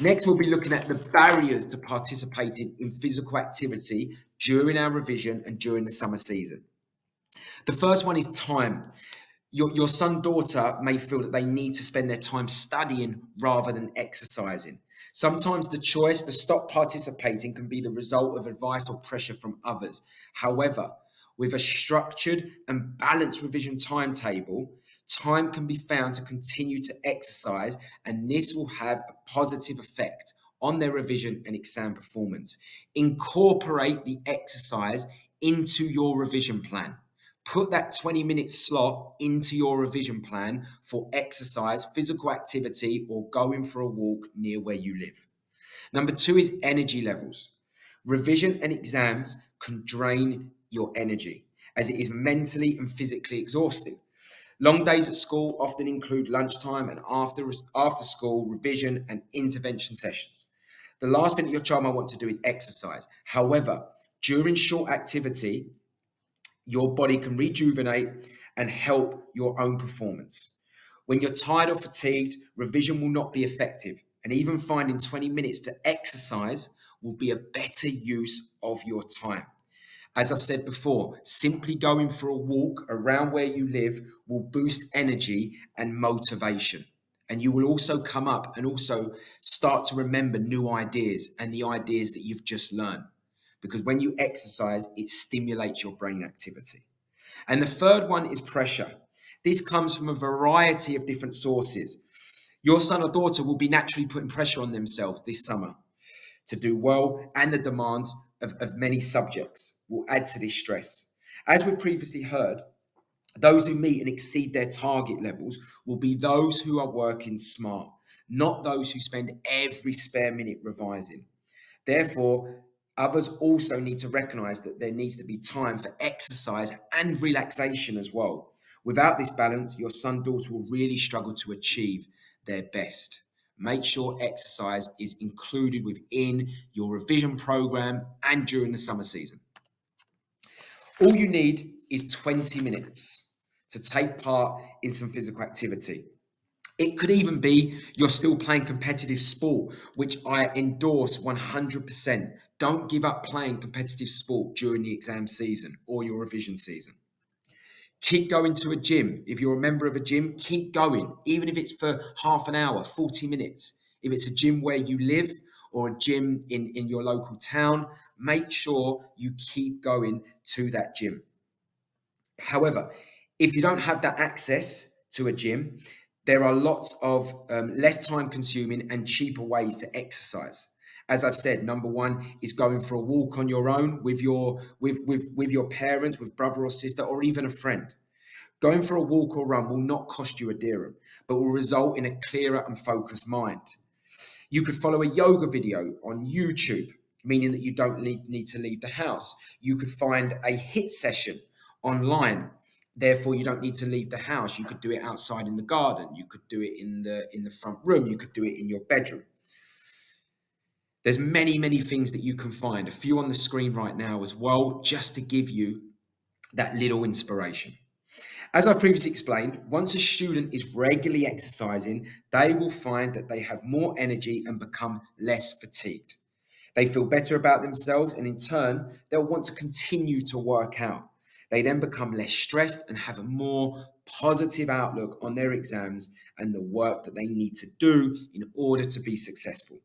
Next, we'll be looking at the barriers to participating in physical activity during our revision and during the summer season. The first one is time. Your son, daughter may feel that they need to spend their time studying rather than exercising. Sometimes the choice to stop participating can be the result of advice or pressure from others. However, with a structured and balanced revision timetable, time can be found to continue to exercise, and this will have a positive effect on their revision and exam performance. Incorporate the exercise into your revision plan. Put that 20-minute slot into your revision plan for exercise, physical activity, or going for a walk near where you live. Number 2 is energy levels. Revision and exams can drain your energy as it is mentally and physically exhausting. Long days at school often include lunchtime and after school revision and intervention sessions. The last thing that your child might want to do is exercise. However, during short activity, your body can rejuvenate and help your own performance. When you're tired or fatigued, revision will not be effective, and even finding 20 minutes to exercise will be a better use of your time. As I've said before, simply going for a walk around where you live will boost energy and motivation. And you will also come up and also start to remember new ideas and the ideas that you've just learned. Because when you exercise, it stimulates your brain activity. And the third one is pressure. This comes from a variety of different sources. Your son or daughter will be naturally putting pressure on themselves this summer to do well, and the demands of many subjects will add to this stress. As we've previously heard, those who meet and exceed their target levels will be those who are working smart, not those who spend every spare minute revising. Therefore, others also need to recognize that there needs to be time for exercise and relaxation as well. Without this balance, your son, daughter will really struggle to achieve their best. Make sure exercise is included within your revision program and during the summer season. All you need is 20 minutes to take part in some physical activity. It could even be you're still playing competitive sport, which I endorse 100%. Don't give up playing competitive sport during the exam season or your revision season. Keep going to a gym. If you're a member of a gym, keep going, even if it's for half an hour, 40 minutes. If it's a gym where you live or a gym in your local town, make sure you keep going to that gym. However, if you don't have that access to a gym, there are lots of less time consuming and cheaper ways to exercise. As I've said, number one is going for a walk on your own with your parents, with brother or sister, or even a friend. Going for a walk or run will not cost you a dirham, but will result in a clearer and focused mind. You could follow a yoga video on YouTube, meaning that you don't need to leave the house. You could find a HIIT session online. Therefore, you don't need to leave the house. You could do it outside in the garden. You could do it in the front room. You could do it in your bedroom. There's many, many things that you can find. A few on the screen right now as well, just to give you that little inspiration. As I've previously explained, once a student is regularly exercising, they will find that they have more energy and become less fatigued. They feel better about themselves, and in turn, they'll want to continue to work out. They then become less stressed and have a more positive outlook on their exams and the work that they need to do in order to be successful.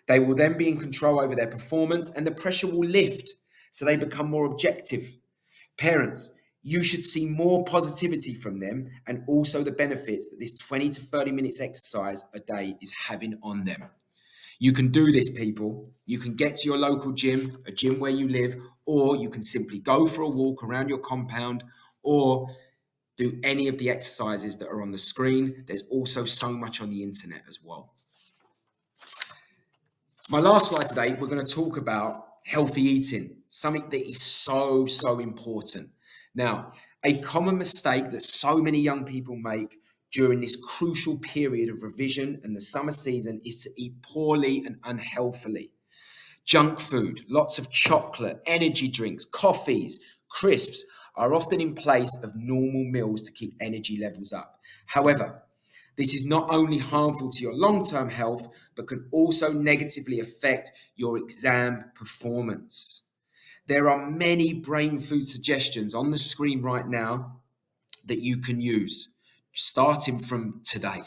They will then be in control over their performance and the pressure will lift, so they become more objective. Parents, you should see more positivity from them and also the benefits that this 20 to 30 minutes exercise a day is having on them. You can do this, people. You can get to your local gym, a gym where you live, or you can simply go for a walk around your compound or do any of the exercises that are on the screen. There's also so much on the internet as well. My last slide today, we're going to talk about healthy eating, something that is so important. Now, a common mistake that so many young people make during this crucial period of revision and the summer season is to eat poorly and unhealthily. Junk food, lots of chocolate, energy drinks, coffees, crisps are often in place of normal meals to keep energy levels up. However, this is not only harmful to your long-term health, but can also negatively affect your exam performance. There are many brain food suggestions on the screen right now that you can use, starting from today,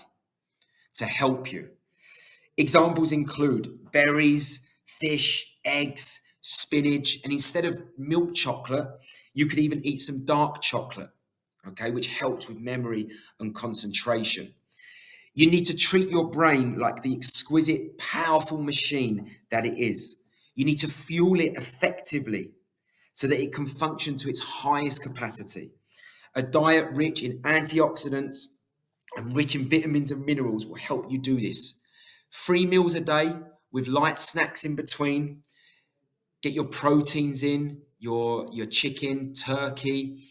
to help you. Examples include berries, fish, eggs, spinach, and instead of milk chocolate, you could even eat some dark chocolate, okay, which helps with memory and concentration. You need to treat your brain like the exquisite, powerful machine that it is. You need to fuel it effectively so that it can function to its highest capacity. A diet rich in antioxidants and rich in vitamins and minerals will help you do this. 3 meals a day with light snacks in between. Get your proteins in, your chicken, turkey.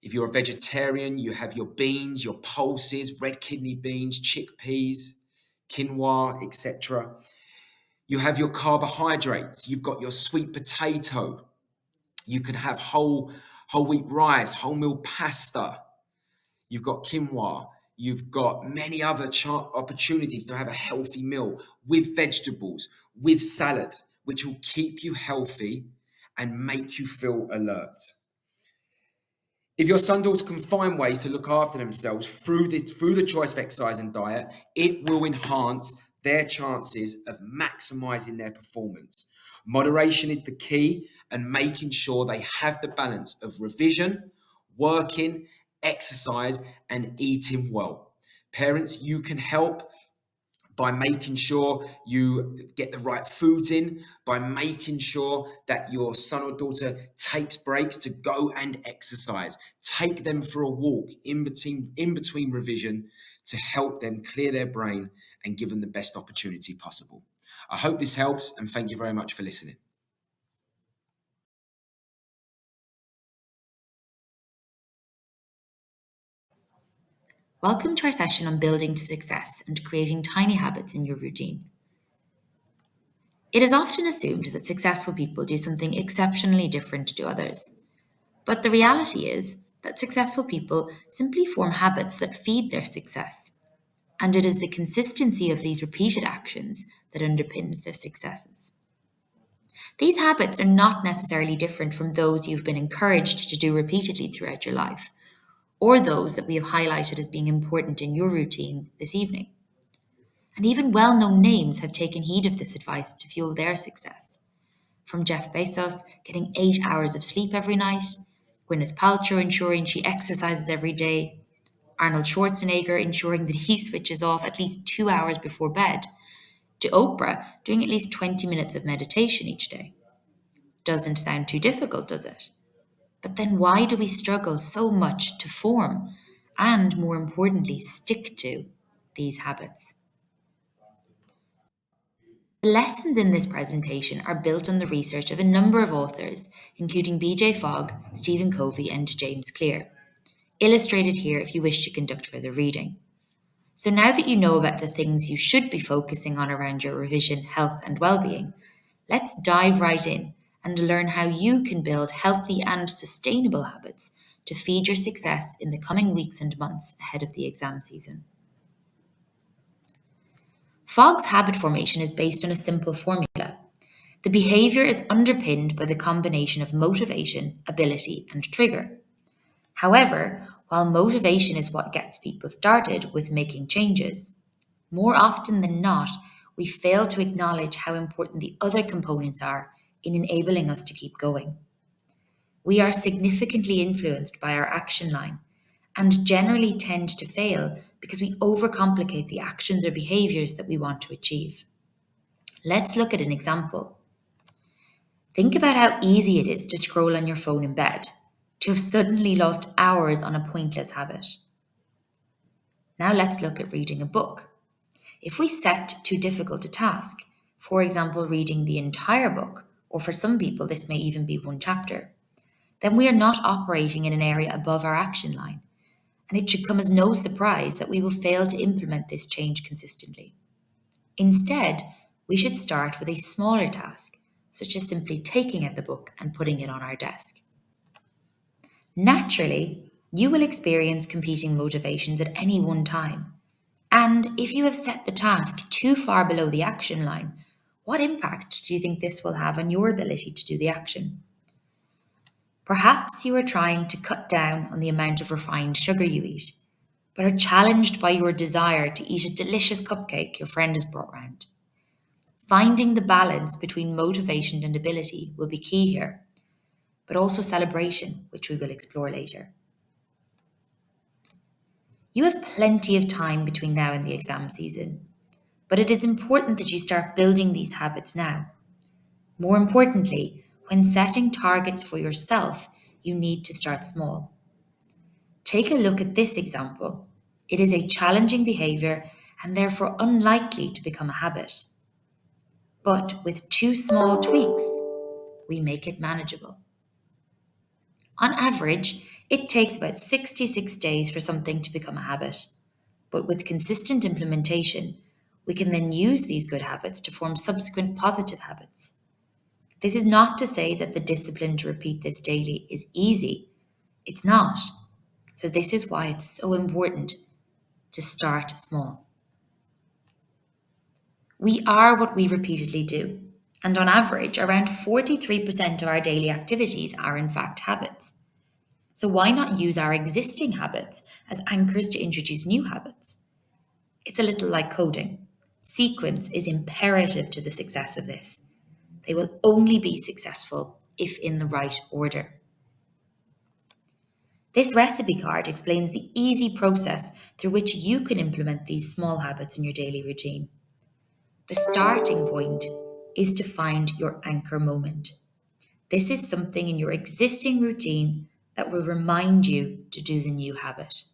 If you're a vegetarian, you have your beans, your pulses, red kidney beans, chickpeas, quinoa, etc. You have your carbohydrates. You've got your sweet potato. You can have whole wheat rice, wholemeal pasta. You've got quinoa. You've got many other opportunities to have a healthy meal with vegetables, with salad, which will keep you healthy and make you feel alert. If your son, daughter can find ways to look after themselves through the choice of exercise and diet, it will enhance their chances of maximizing their performance. Moderation is the key, and making sure they have the balance of revision, working, exercise, and eating well. Parents, you can help by making sure you get the right foods in, by making sure that your son or daughter takes breaks to go and exercise. Take them for a walk in between revision to help them clear their brain and give them the best opportunity possible. I hope this helps, and thank you very much for listening. Welcome to our session on building to success and creating tiny habits in your routine. It is often assumed that successful people do something exceptionally different to others. But the reality is that successful people simply form habits that feed their success. And it is the consistency of these repeated actions that underpins their successes. These habits are not necessarily different from those you've been encouraged to do repeatedly throughout your life, or those that we have highlighted as being important in your routine this evening. And even well-known names have taken heed of this advice to fuel their success. From Jeff Bezos getting 8 hours of sleep every night, Gwyneth Paltrow ensuring she exercises every day, Arnold Schwarzenegger ensuring that he switches off at least 2 hours before bed, to Oprah doing at least 20 minutes of meditation each day. Doesn't sound too difficult, does it? But then why do we struggle so much to form and, more importantly, stick to these habits? The lessons in this presentation are built on the research of a number of authors, including BJ Fogg, Stephen Covey, and James Clear, illustrated here if you wish to conduct further reading. So now that you know about the things you should be focusing on around your revision, health, and well-being, let's dive right in and learn how you can build healthy and sustainable habits to feed your success in the coming weeks and months ahead of the exam season. Fogg's habit formation is based on a simple formula. The behavior is underpinned by the combination of motivation, ability, and trigger. However, while motivation is what gets people started with making changes, more often than not, we fail to acknowledge how important the other components are in enabling us to keep going. We are significantly influenced by our action line and generally tend to fail because we overcomplicate the actions or behaviors that we want to achieve. Let's look at an example. Think about how easy it is to scroll on your phone in bed, to have suddenly lost hours on a pointless habit. Now let's look at reading a book. If we set too difficult a task, for example, reading the entire book, or for some people this may even be one chapter, then we are not operating in an area above our action line, and it should come as no surprise that we will fail to implement this change consistently. Instead, we should start with a smaller task, such as simply taking out the book and putting it on our desk. Naturally, you will experience competing motivations at any one time. And if you have set the task too far below the action line, what impact do you think this will have on your ability to do the action? Perhaps you are trying to cut down on the amount of refined sugar you eat, but are challenged by your desire to eat a delicious cupcake your friend has brought round. Finding the balance between motivation and ability will be key here, but also celebration, which we will explore later. You have plenty of time between now and the exam season, but it is important that you start building these habits now. More importantly, when setting targets for yourself, you need to start small. Take a look at this example. It is a challenging behavior and therefore unlikely to become a habit. But with 2 small tweaks, we make it manageable. On average, it takes about 66 days for something to become a habit. But with consistent implementation, we can then use these good habits to form subsequent positive habits. This is not to say that the discipline to repeat this daily is easy. It's not. So this is why it's so important to start small. We are what we repeatedly do, and on average, around 43% of our daily activities are in fact habits. So why not use our existing habits as anchors to introduce new habits? It's a little like coding. Sequence is imperative to the success of this. They will only be successful if in the right order. This recipe card explains the easy process through which you can implement these small habits in your daily routine. The starting point is to find your anchor moment. This is something in your existing routine that will remind you to do the new habit.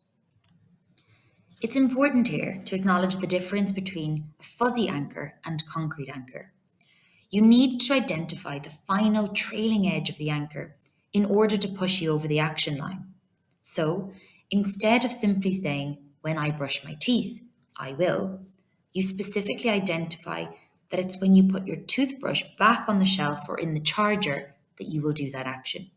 It's important here to acknowledge the difference between a fuzzy anchor and concrete anchor. You need to identify the final trailing edge of the anchor in order to push you over the action line. So, instead of simply saying, when I brush my teeth, I will, you specifically identify that it's when you put your toothbrush back on the shelf or in the charger that you will do that action.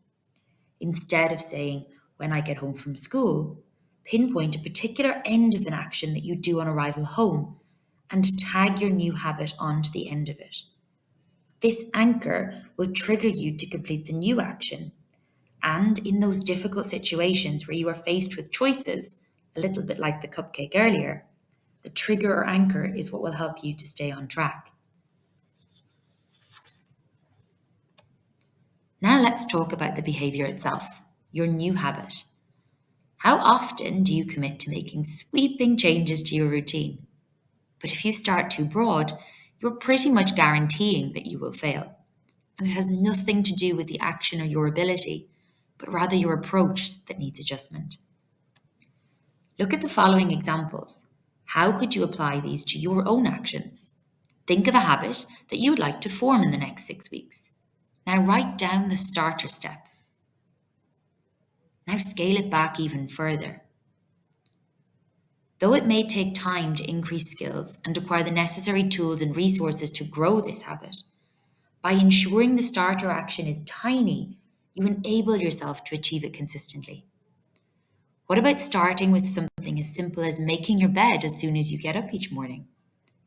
Instead of saying, when I get home from school, pinpoint a particular end of an action that you do on arrival home and tag your new habit onto the end of it. This anchor will trigger you to complete the new action. And in those difficult situations where you are faced with choices, a little bit like the cupcake earlier, the trigger or anchor is what will help you to stay on track. Now let's talk about the behavior itself, your new habit. How often do you commit to making sweeping changes to your routine? But if you start too broad, you're pretty much guaranteeing that you will fail. And it has nothing to do with the action or your ability, but rather your approach that needs adjustment. Look at the following examples. How could you apply these to your own actions? Think of a habit that you would like to form in the next 6 weeks. Now write down the starter step. Now scale it back even further. Though it may take time to increase skills and acquire the necessary tools and resources to grow this habit, by ensuring the starter action is tiny, you enable yourself to achieve it consistently. What about starting with something as simple as making your bed as soon as you get up each morning?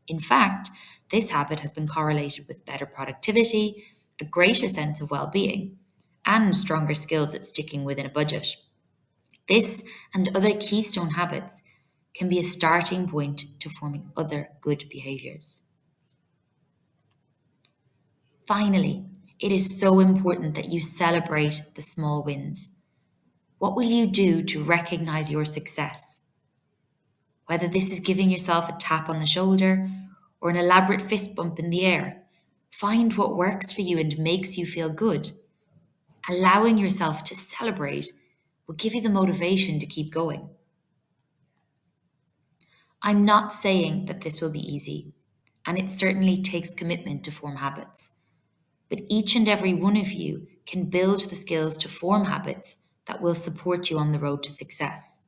In fact, this habit has been correlated with better productivity, a greater sense of well-being, and stronger skills at sticking within a budget. This and other keystone habits can be a starting point to forming other good behaviours. Finally, it is so important that you celebrate the small wins. What will you do to recognise your success? Whether this is giving yourself a tap on the shoulder or an elaborate fist bump in the air, find what works for you and makes you feel good. Allowing yourself to celebrate will give you the motivation to keep going. I'm not saying that this will be easy, and it certainly takes commitment to form habits. But each and every one of you can build the skills to form habits that will support you on the road to success.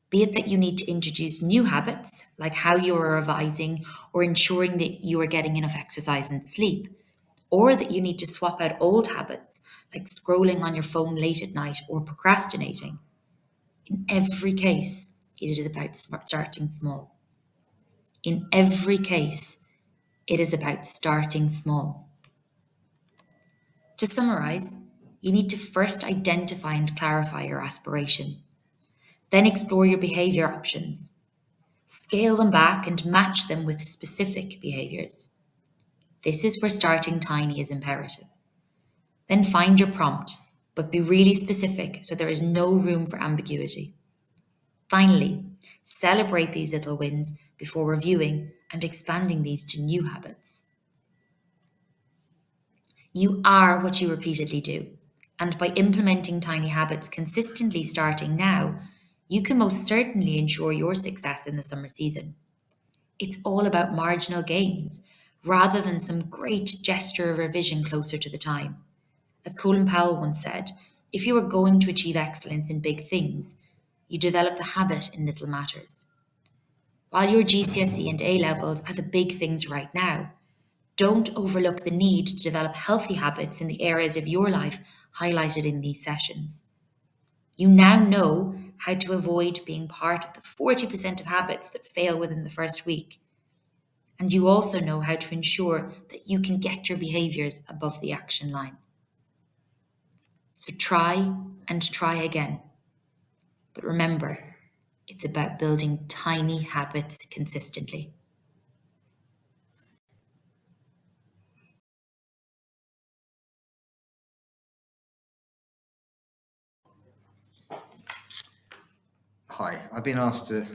Be it that you need to introduce new habits, like how you are revising or ensuring that you are getting enough exercise and sleep, or that you need to swap out old habits, like scrolling on your phone late at night or procrastinating. In every case, it is about starting small. In every case, it is about starting small. To summarize, you need to first identify and clarify your aspiration. Then explore your behavior options. Scale them back and match them with specific behaviors. This is where starting tiny is imperative. Then find your prompt, but be really specific so there is no room for ambiguity. Finally, celebrate these little wins before reviewing and expanding these to new habits. You are what you repeatedly do, and by implementing tiny habits consistently starting now, you can most certainly ensure your success in the summer season. It's all about marginal gains, rather than some great gesture of revision closer to the time. As Colin Powell once said, if you are going to achieve excellence in big things, you develop the habit in little matters. While your GCSE and A-levels are the big things right now, don't overlook the need to develop healthy habits in the areas of your life highlighted in these sessions. You now know how to avoid being part of the 40% of habits that fail within the first week. And you also know how to ensure that you can get your behaviours above the action line. So try and try again. But remember, it's about building tiny habits consistently. Hi, I've been asked to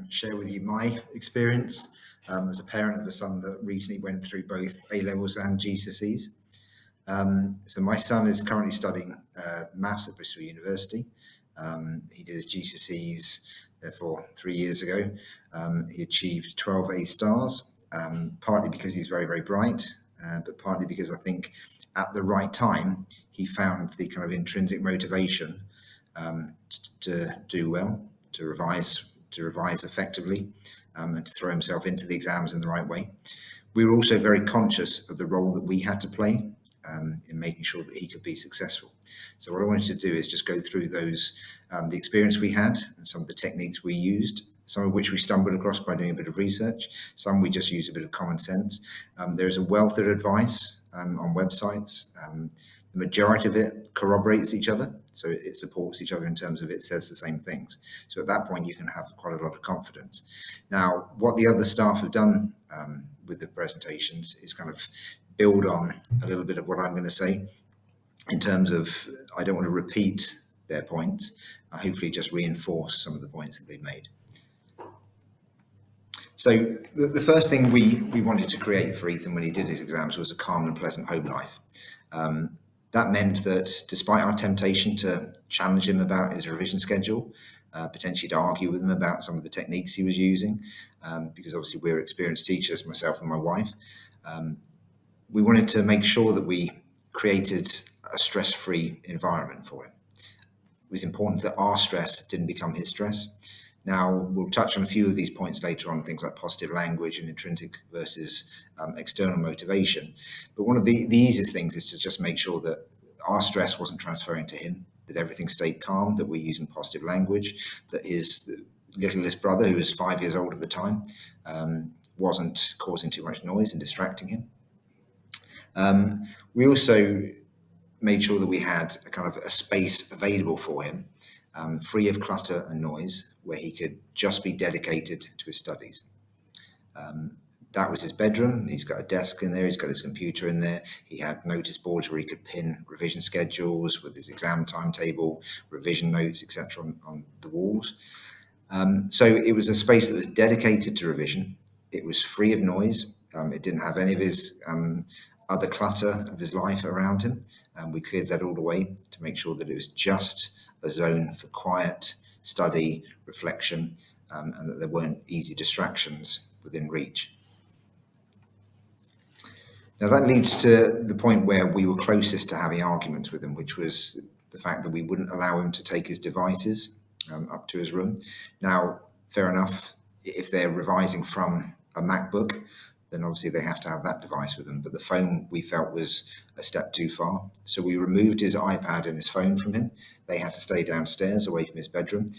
share with you my experience as a parent of a son that recently went through both A-levels and GCSEs. So my son is currently studying maths at Bristol University. He did his GCSEs therefore 3 years ago. He achieved 12 A stars, partly because he's very, very bright, but partly because I think at the right time he found the kind of intrinsic motivation to do well. revise effectively, and to throw himself into the exams in the right way. We were also very conscious of the role that we had to play in making sure that he could be successful. So what I wanted to do is just go through those, the experience we had and some of the techniques we used, some of which we stumbled across by doing a bit of research, some we just used a bit of common sense. There's a wealth of advice on websites. The majority of it corroborates each other, so it supports each other in terms of it says the same things. So at that point, you can have quite a lot of confidence. Now, what the other staff have done with the presentations is kind of build on a little bit of what I'm going to say in terms of, I don't want to repeat their points, I hopefully just reinforce some of the points that they've made. So the first thing we wanted to create for Ethan when he did his exams was a calm and pleasant home life. That meant that despite our temptation to challenge him about his revision schedule, potentially to argue with him about some of the techniques he was using, because obviously we're experienced teachers, myself and my wife, we wanted to make sure that we created a stress-free environment for him. It was important that our stress didn't become his stress. Now, we'll touch on a few of these points later on, things like positive language and intrinsic versus external motivation. But one of the easiest things is to just make sure that our stress wasn't transferring to him, that everything stayed calm, that we're using positive language, that his littlest brother, who was 5 years old at the time, wasn't causing too much noise and distracting him. We also made sure that we had a kind of a space available for him, free of clutter and noise, where he could just be dedicated to his studies. That was his bedroom. He's got a desk in there. He's got his computer in there. He had notice boards where he could pin revision schedules with his exam timetable, revision notes, etc. on the walls. So it was a space that was dedicated to revision. It was free of noise. It didn't have any of his other clutter of his life around him. We cleared that all away to make sure that it was just a zone for quiet study, reflection, and that there weren't easy distractions within reach. Now that leads to the point where we were closest to having arguments with him, which was the fact that we wouldn't allow him to take his devices up to his room. Now, fair enough, if they're revising from a MacBook, then obviously they have to have that device with them. But the phone we felt was a step too far. So we removed his iPad and his phone from him. They had to stay downstairs away from his bedroom.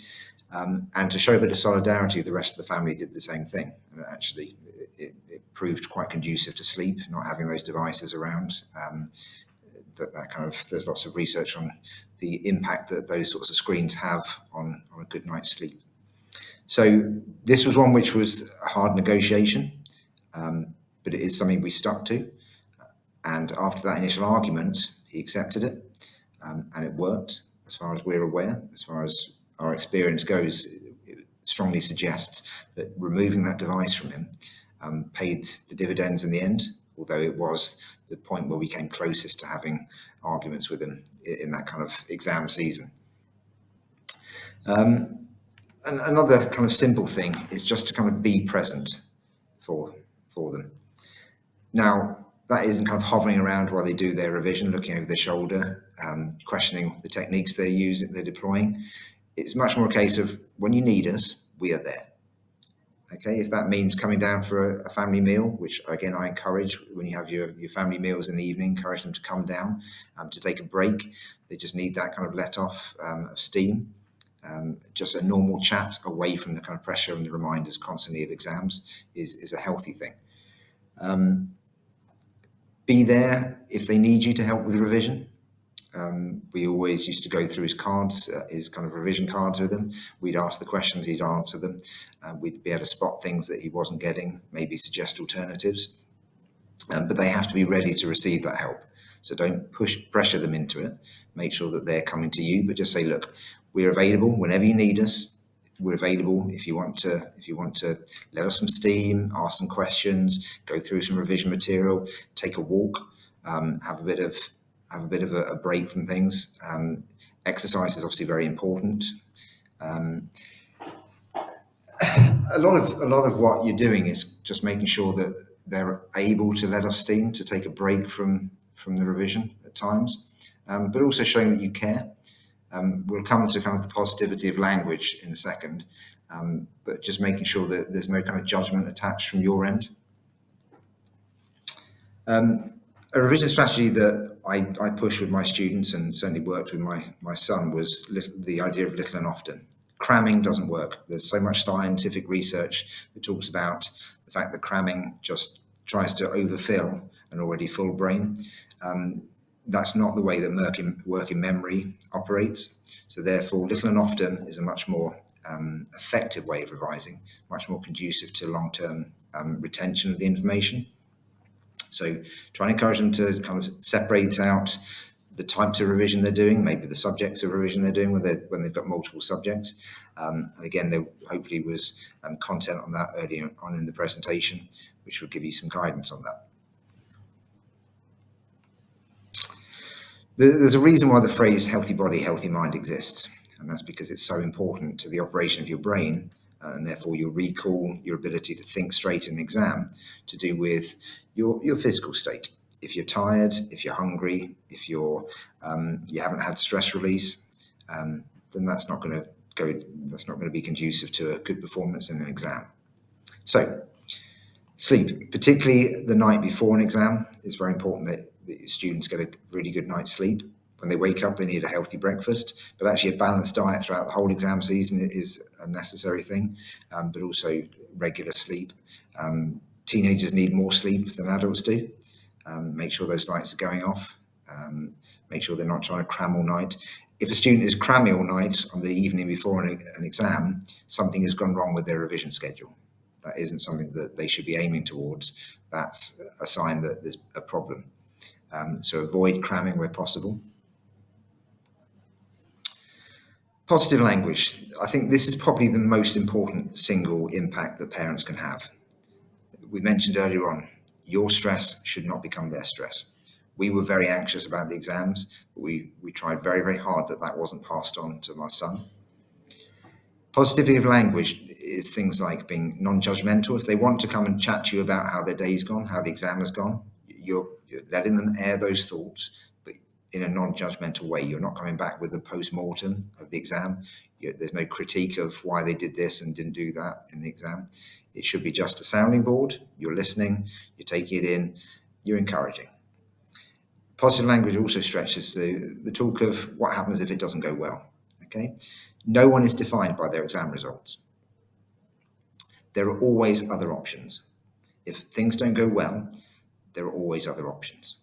And to show a bit of solidarity, the rest of the family did the same thing. And actually, it proved quite conducive to sleep, not having those devices around. That kind of, there's lots of research on the impact that those sorts of screens have on a good night's sleep. So this was one which was a hard negotiation. But it is something we stuck to. And after that initial argument, he accepted it, and it worked as far as we're aware. As far as our experience goes, it strongly suggests that removing that device from him paid the dividends in the end, although it was the point where we came closest to having arguments with him in that kind of exam season. And another kind of simple thing is just to kind of be present for them. Now, that isn't kind of hovering around while they do their revision, looking over their shoulder, questioning the techniques they're deploying. It's much more a case of, when you need us, we are there. Okay, if that means coming down for a family meal, which again I encourage, when you have your family meals in the evening, encourage them to come down to take a break. They just need that kind of let off of steam. Just a normal chat away from the kind of pressure and the reminders constantly of exams is a healthy thing. Be there if they need you to help with revision. We always used to go through his cards, his kind of revision cards with him. We'd ask the questions, he'd answer them. We'd be able to spot things that he wasn't getting, maybe suggest alternatives. But they have to be ready to receive that help. So don't pressure them into it. Make sure that they're coming to you, but just say, look, we're available whenever you need us. We're available if you want to let off some steam, ask some questions, go through some revision material, take a walk, have a bit of a break from things. Exercise is obviously very important. A lot of what you're doing is just making sure that they're able to let off steam, to take a break from the revision at times, but also showing that you care. We'll come to kind of the positivity of language in a second, but just making sure that there's no kind of judgment attached from your end. A revision strategy that I push with my students and certainly worked with my son was the idea of little and often. Cramming doesn't work. There's so much scientific research that talks about the fact that cramming just tries to overfill an already full brain. That's not the way that working memory operates. So therefore, little and often is a much more effective way of revising, much more conducive to long-term retention of the information. So try and encourage them to kind of separate out the types of revision they're doing, maybe the subjects of revision they're doing when they've got multiple subjects. And again, there hopefully was content on that early on in the presentation, which will give you some guidance on that. There's a reason why the phrase healthy body, healthy mind exists, and that's because it's so important to the operation of your brain, and therefore your recall, your ability to think straight in an exam, to do with your physical state. If you're tired, if you're hungry, if you haven't had stress release, then that's not going to be conducive to a good performance in an exam. So sleep, particularly the night before an exam, is very important that students get a really good night's sleep. When they wake up, they need a healthy breakfast, but actually a balanced diet throughout the whole exam season is a necessary thing, but also regular sleep. Teenagers need more sleep than adults do. Make sure those lights are going off. Make sure they're not trying to cram all night. If a student is cramming all night on the evening before an exam, something has gone wrong with their revision schedule. That isn't something that they should be aiming towards. That's a sign that there's a problem. So avoid cramming where possible. Positive language. I think this is probably the most important single impact that parents can have. We mentioned earlier on, your stress should not become their stress. We were very anxious about the exams, but we tried very, very hard that wasn't passed on to my son. Positivity of language is things like being non-judgmental. If they want to come and chat to you about how their day's gone, how the exam has gone, you're letting them air those thoughts, but in a non-judgmental way. You're not coming back with a post-mortem of the exam. There's no critique of why they did this and didn't do that in the exam. It should be just a sounding board. You're listening, you're taking it in, you're encouraging. Positive language also stretches the talk of what happens if it doesn't go well. Okay, no one is defined by their exam results. There are always other options. If things don't go well, there are always other options.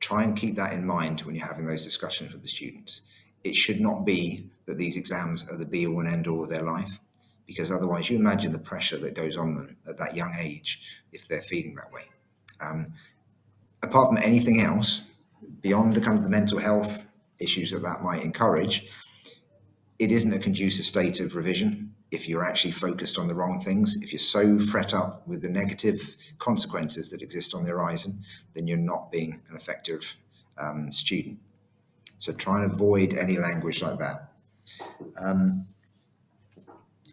Try and keep that in mind when you're having those discussions with the students. It should not be that these exams are the be-all and end-all of their life, because otherwise you imagine the pressure that goes on them at that young age if they're feeling that way. Apart from anything else, beyond the kind of the mental health issues that might encourage, it isn't a conducive state of revision if you're actually focused on the wrong things. If you're so fret up with the negative consequences that exist on the horizon, then you're not being an effective student. So try and avoid any language like that.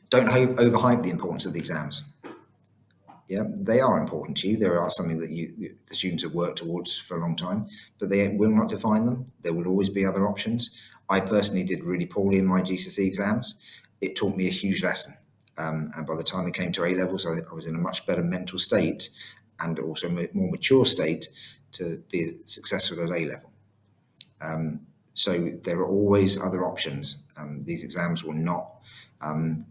Don't overhype the importance of the exams. Yeah, they are important to you. They are something that the students have worked towards for a long time, but they will not define them. There will always be other options. I personally did really poorly in my GCSE exams. It taught me a huge lesson. And by the time it came to A-levels, I was in a much better mental state and also a more mature state to be successful at A-level. So there are always other options. These exams will not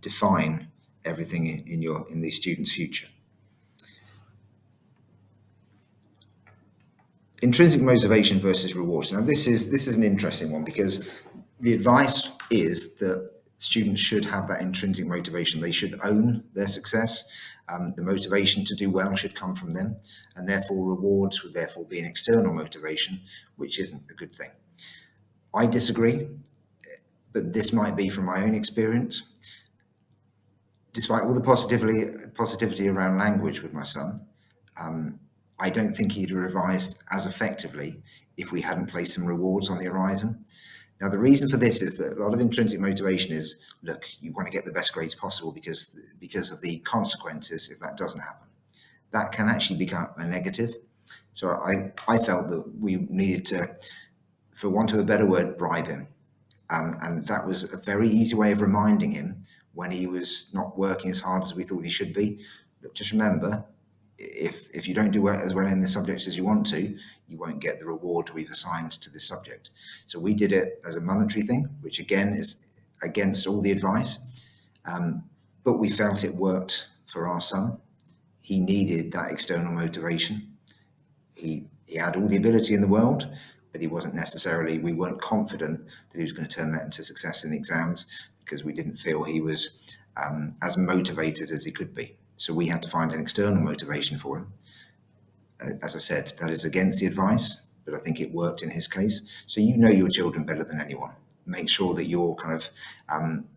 define everything in these students' future. Intrinsic motivation versus rewards. Now, this is an interesting one because the advice is that students should have that intrinsic motivation. They should own their success. The motivation to do well should come from them, and therefore rewards would therefore be an external motivation, which isn't a good thing. I disagree, but this might be from my own experience. Despite all the positivity around language with my son, I don't think he'd have revised as effectively if we hadn't placed some rewards on the horizon. Now, the reason for this is that a lot of intrinsic motivation is, look, you want to get the best grades possible because of the consequences if that doesn't happen. That can actually become a negative. So I felt that we needed to for want of a better word, bribe him. And that was a very easy way of reminding him when he was not working as hard as we thought he should be. But just remember, if you don't do as well in the subjects as you want to, you won't get the reward we've assigned to this subject. So we did it as a monetary thing, which again is against all the advice. But we felt it worked for our son. He needed that external motivation. He had all the ability in the world, but we weren't confident that he was going to turn that into success in the exams, because we didn't feel he was as motivated as he could be. So we had to find an external motivation for him. As I said, that is against the advice, but I think it worked in his case. So you know your children better than anyone. Make sure that you're kind of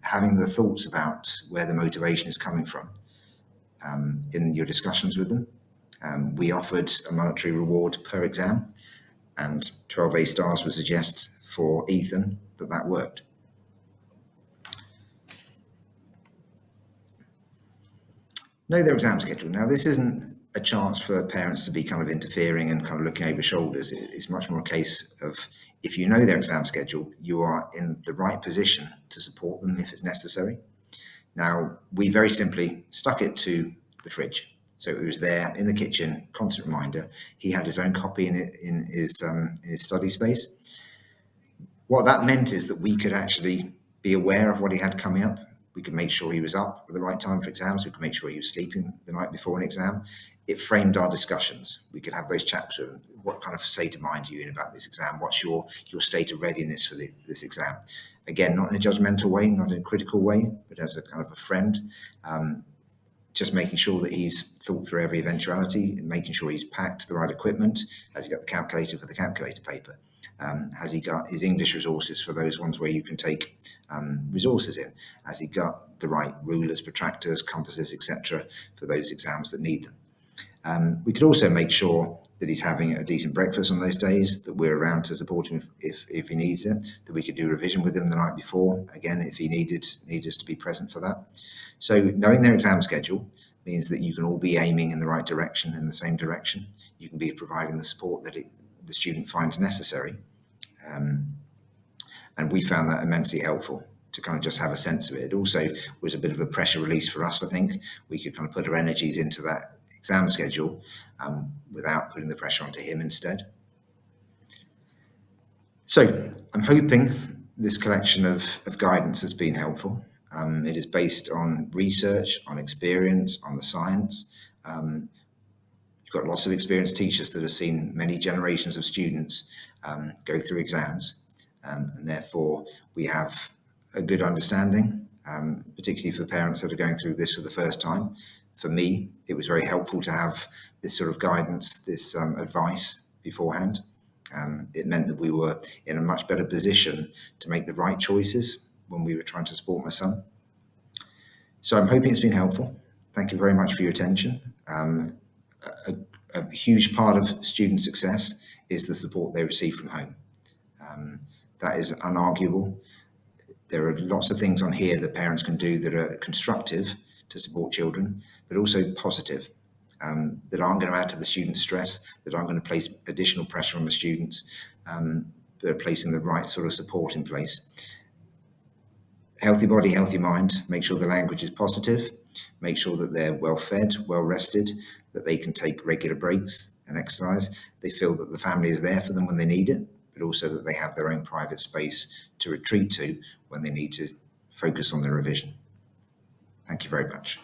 having the thoughts about where the motivation is coming from in your discussions with them. We offered a monetary reward per exam, and 12 A stars would suggest for Ethan that worked. Know their exam schedule. Now, this isn't a chance for parents to be kind of interfering and kind of looking over shoulders. It's much more a case of, if you know their exam schedule, you are in the right position to support them if it's necessary. Now, we very simply stuck it to the fridge. So it was there in the kitchen, constant reminder. He had his own copy in his study space. What that meant is that we could actually be aware of what he had coming up. We could make sure he was up at the right time for exams. We could make sure he was sleeping the night before an exam. It framed our discussions. We could have those chats with him. What kind of state of mind are you in about this exam? What's your state of readiness for this exam? Again, not in a judgmental way, not in a critical way, but as a kind of a friend. Just making sure that he's thought through every eventuality, and making sure he's packed the right equipment. Has he got the calculator for the calculator paper? Has he got his English resources for those ones where you can take resources in? Has he got the right rulers, protractors, compasses, etc. for those exams that need them? We could also make sure that he's having a decent breakfast on those days, that we're around to support him if he needs it, that we could do revision with him the night before, again, if he needed us to be present for that. So knowing their exam schedule means that you can all be aiming in the right direction, in the same direction. You can be providing the support that the student finds necessary. And we found that immensely helpful to kind of just have a sense of it. It also was a bit of a pressure release for us, I think. We could kind of put our energies into that exam schedule without putting the pressure onto him instead. So I'm hoping this collection of guidance has been helpful. It is based on research, on experience, on the science. You've got lots of experienced teachers that have seen many generations of students go through exams, and therefore we have a good understanding, particularly for parents that are going through this for the first time. For me, it was very helpful to have this sort of guidance, this advice beforehand. It meant that we were in a much better position to make the right choices when we were trying to support my son. So I'm hoping it's been helpful. Thank you very much for your attention. A huge part of student success is the support they receive from home. That is unarguable. There are lots of things on here that parents can do that are constructive to support children, but also positive, that aren't going to add to the student's stress, that aren't going to place additional pressure on the students, but are placing the right sort of support in place. Healthy body, healthy mind. Make sure the language is positive. Make sure that they're well fed, well rested, that they can take regular breaks and exercise. They feel that the family is there for them when they need it, but also that they have their own private space to retreat to when they need to focus on their revision. Thank you very much.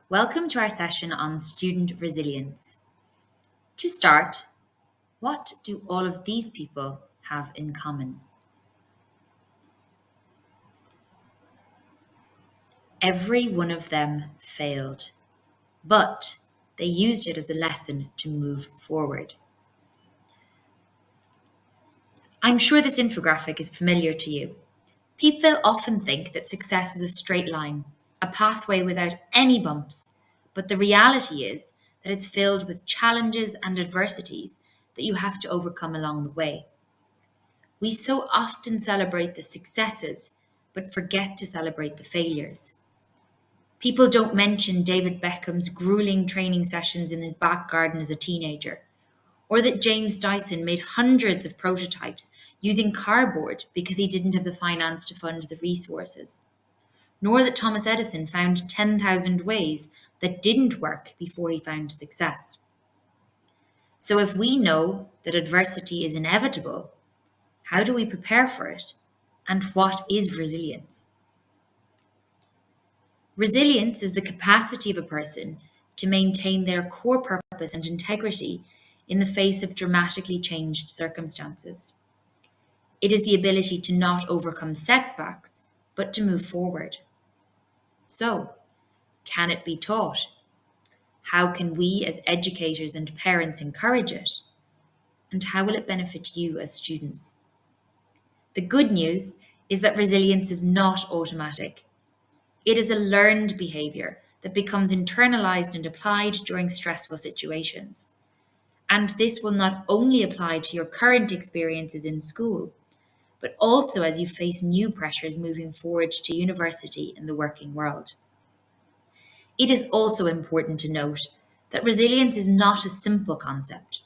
Welcome to our session on student resilience. To start, what do all of these people have in common? Every one of them failed, but they used it as a lesson to move forward. I'm sure this infographic is familiar to you. People often think that success is a straight line, a pathway without any bumps, but the reality is that it's filled with challenges and adversities that you have to overcome along the way. We so often celebrate the successes, but forget to celebrate the failures. People don't mention David Beckham's grueling training sessions in his back garden as a teenager, or that James Dyson made hundreds of prototypes using cardboard because he didn't have the finance to fund the resources, nor that Thomas Edison found 10,000 ways that didn't work before he found success. So if we know that adversity is inevitable, how do we prepare for it? And what is resilience? Resilience is the capacity of a person to maintain their core purpose and integrity in the face of dramatically changed circumstances. It is the ability to not overcome setbacks, but to move forward. So, can it be taught? How can we as educators and parents encourage it? And how will it benefit you as students? The good news is that resilience is not automatic. It is a learned behavior that becomes internalized and applied during stressful situations. And this will not only apply to your current experiences in school, but also as you face new pressures moving forward to university and the working world. It is also important to note that resilience is not a simple concept.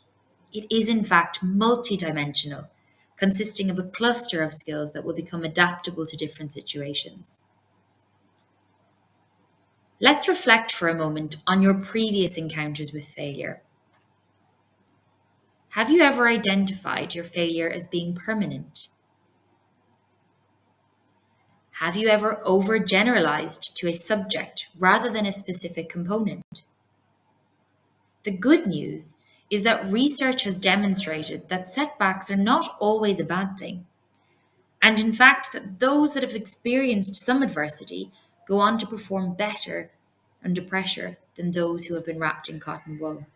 It is in fact multidimensional, consisting of a cluster of skills that will become adaptable to different situations. Let's reflect for a moment on your previous encounters with failure. Have you ever identified your failure as being permanent? Have you ever overgeneralized to a subject rather than a specific component? The good news is that research has demonstrated that setbacks are not always a bad thing. And in fact, that those that have experienced some adversity go on to perform better under pressure than those who have been wrapped in cotton wool.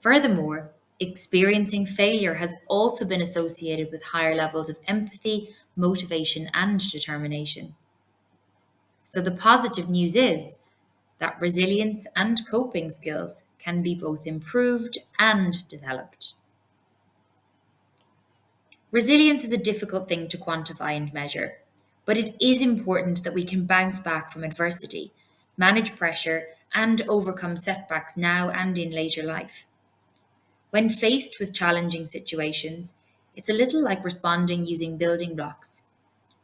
Furthermore, experiencing failure has also been associated with higher levels of empathy, motivation, and determination. So the positive news is that resilience and coping skills can be both improved and developed. Resilience is a difficult thing to quantify and measure, but it is important that we can bounce back from adversity, manage pressure, and overcome setbacks now and in later life. When faced with challenging situations, it's a little like responding using building blocks,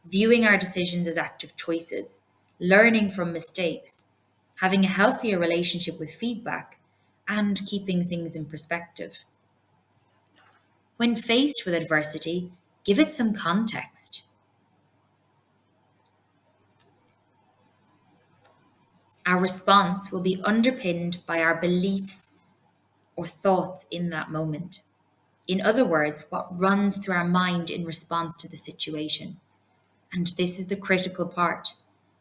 viewing our decisions as active choices, learning from mistakes, having a healthier relationship with feedback, and keeping things in perspective. When faced with adversity, give it some context. Our response will be underpinned by our beliefs or thoughts in that moment. In other words, what runs through our mind in response to the situation. And this is the critical part,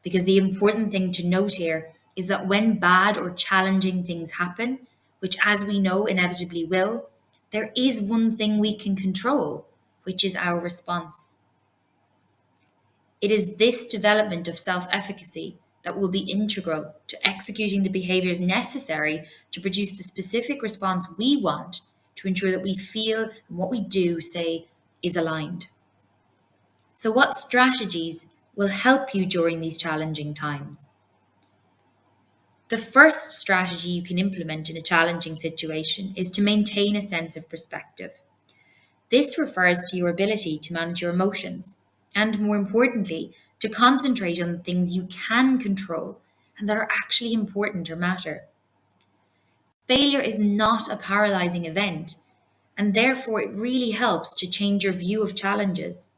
because the important thing to note here is that when bad or challenging things happen, which as we know inevitably will, there is one thing we can control, which is our response. It is this development of self-efficacy that will be integral to executing the behaviors necessary to produce the specific response we want to ensure that we feel and what we do say is aligned. So what strategies will help you during these challenging times? The first strategy you can implement in a challenging situation is to maintain a sense of perspective. This refers to your ability to manage your emotions and, more importantly, to concentrate on the things you can control and that are actually important or matter. Failure is not a paralyzing event, and therefore it really helps to change your view of challenges.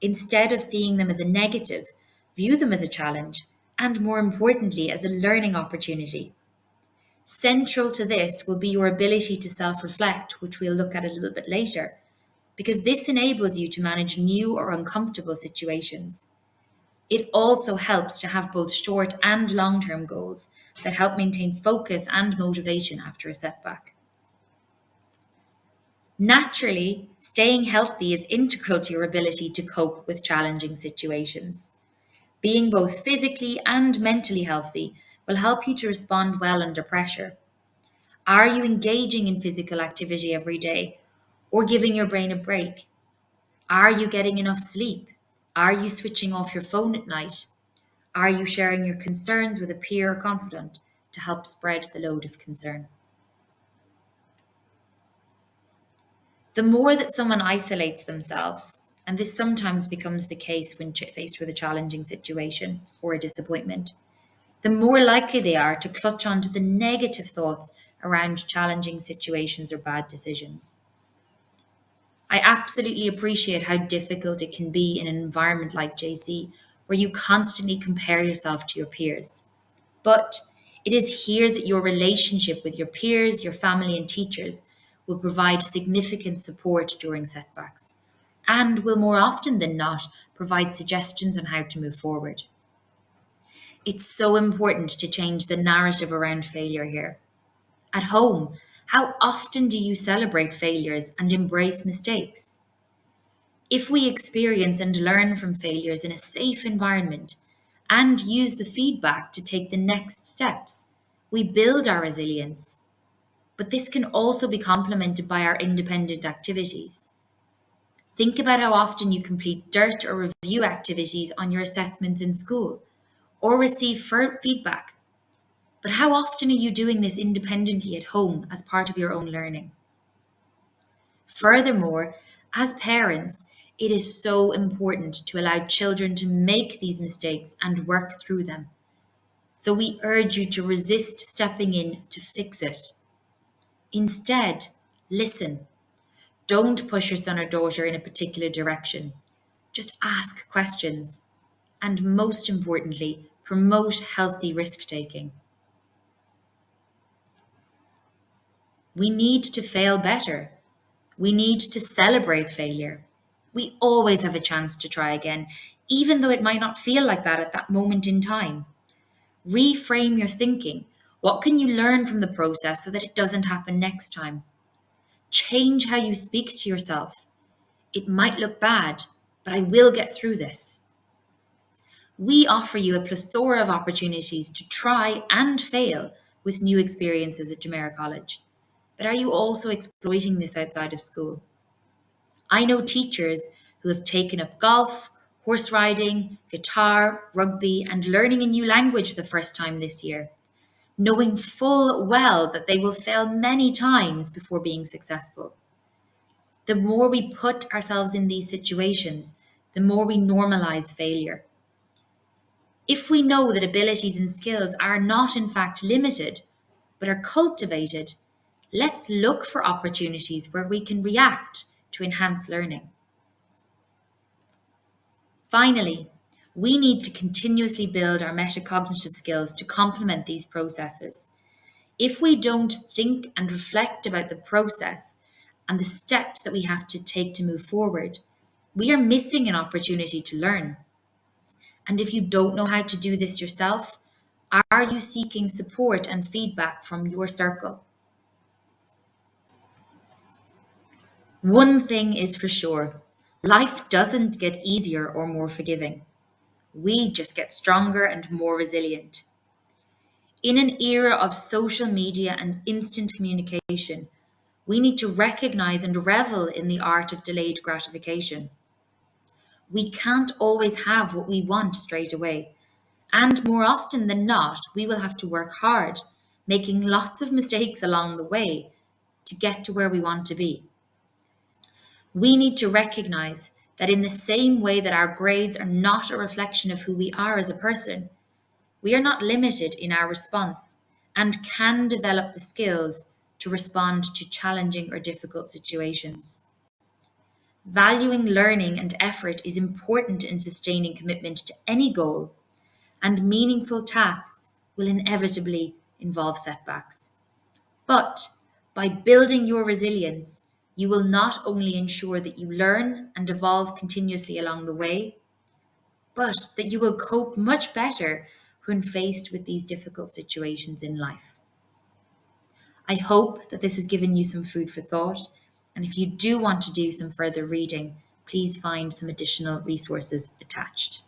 Instead of seeing them as a negative, view them as a challenge, and more importantly, as a learning opportunity. Central to this will be your ability to self-reflect, which we'll look at a little bit later, because this enables you to manage new or uncomfortable situations. It also helps to have both short and long-term goals that help maintain focus and motivation after a setback. Naturally, staying healthy is integral to your ability to cope with challenging situations. Being both physically and mentally healthy will help you to respond well under pressure. Are you engaging in physical activity every day or giving your brain a break? Are you getting enough sleep? Are you switching off your phone at night? Are you sharing your concerns with a peer or confidant to help spread the load of concern? The more that someone isolates themselves, and this sometimes becomes the case when faced with a challenging situation or a disappointment, the more likely they are to clutch onto the negative thoughts around challenging situations or bad decisions. I absolutely appreciate how difficult it can be in an environment like JC, where you constantly compare yourself to your peers. But it is here that your relationship with your peers, your family, and teachers will provide significant support during setbacks and will more often than not provide suggestions on how to move forward. It's so important to change the narrative around failure here. At home, how often do you celebrate failures and embrace mistakes? If we experience and learn from failures in a safe environment and use the feedback to take the next steps, we build our resilience. But this can also be complemented by our independent activities. Think about how often you complete dirt or review activities on your assessments in school or receive feedback. But how often are you doing this independently at home as part of your own learning? Furthermore, as parents, it is so important to allow children to make these mistakes and work through them. So we urge you to resist stepping in to fix it. Instead, listen. Don't push your son or daughter in a particular direction. Just ask questions. And most importantly, promote healthy risk-taking. We need to fail better. We need to celebrate failure. We always have a chance to try again, even though it might not feel like that at that moment in time. Reframe your thinking. What can you learn from the process so that it doesn't happen next time? Change how you speak to yourself. It might look bad, but I will get through this. We offer you a plethora of opportunities to try and fail with new experiences at Jumeirah College. But are you also exploiting this outside of school? I know teachers who have taken up golf, horse riding, guitar, rugby, and learning a new language for the first time this year, knowing full well that they will fail many times before being successful. The more we put ourselves in these situations, the more we normalize failure. If we know that abilities and skills are not in fact limited, but are cultivated, let's look for opportunities where we can react to enhance learning. Finally, we need to continuously build our metacognitive skills to complement these processes. If we don't think and reflect about the process and the steps that we have to take to move forward, we are missing an opportunity to learn. And if you don't know how to do this yourself, are you seeking support and feedback from your circle? One thing is for sure, life doesn't get easier or more forgiving. We just get stronger and more resilient. In an era of social media and instant communication, we need to recognize and revel in the art of delayed gratification. We can't always have what we want straight away. And more often than not, we will have to work hard, making lots of mistakes along the way to get to where we want to be. We need to recognize that in the same way that our grades are not a reflection of who we are as a person, we are not limited in our response and can develop the skills to respond to challenging or difficult situations. Valuing learning and effort is important in sustaining commitment to any goal, and meaningful tasks will inevitably involve setbacks. But by building your resilience, you will not only ensure that you learn and evolve continuously along the way, but that you will cope much better when faced with these difficult situations in life. I hope that this has given you some food for thought, and if you do want to do some further reading, please find some additional resources attached.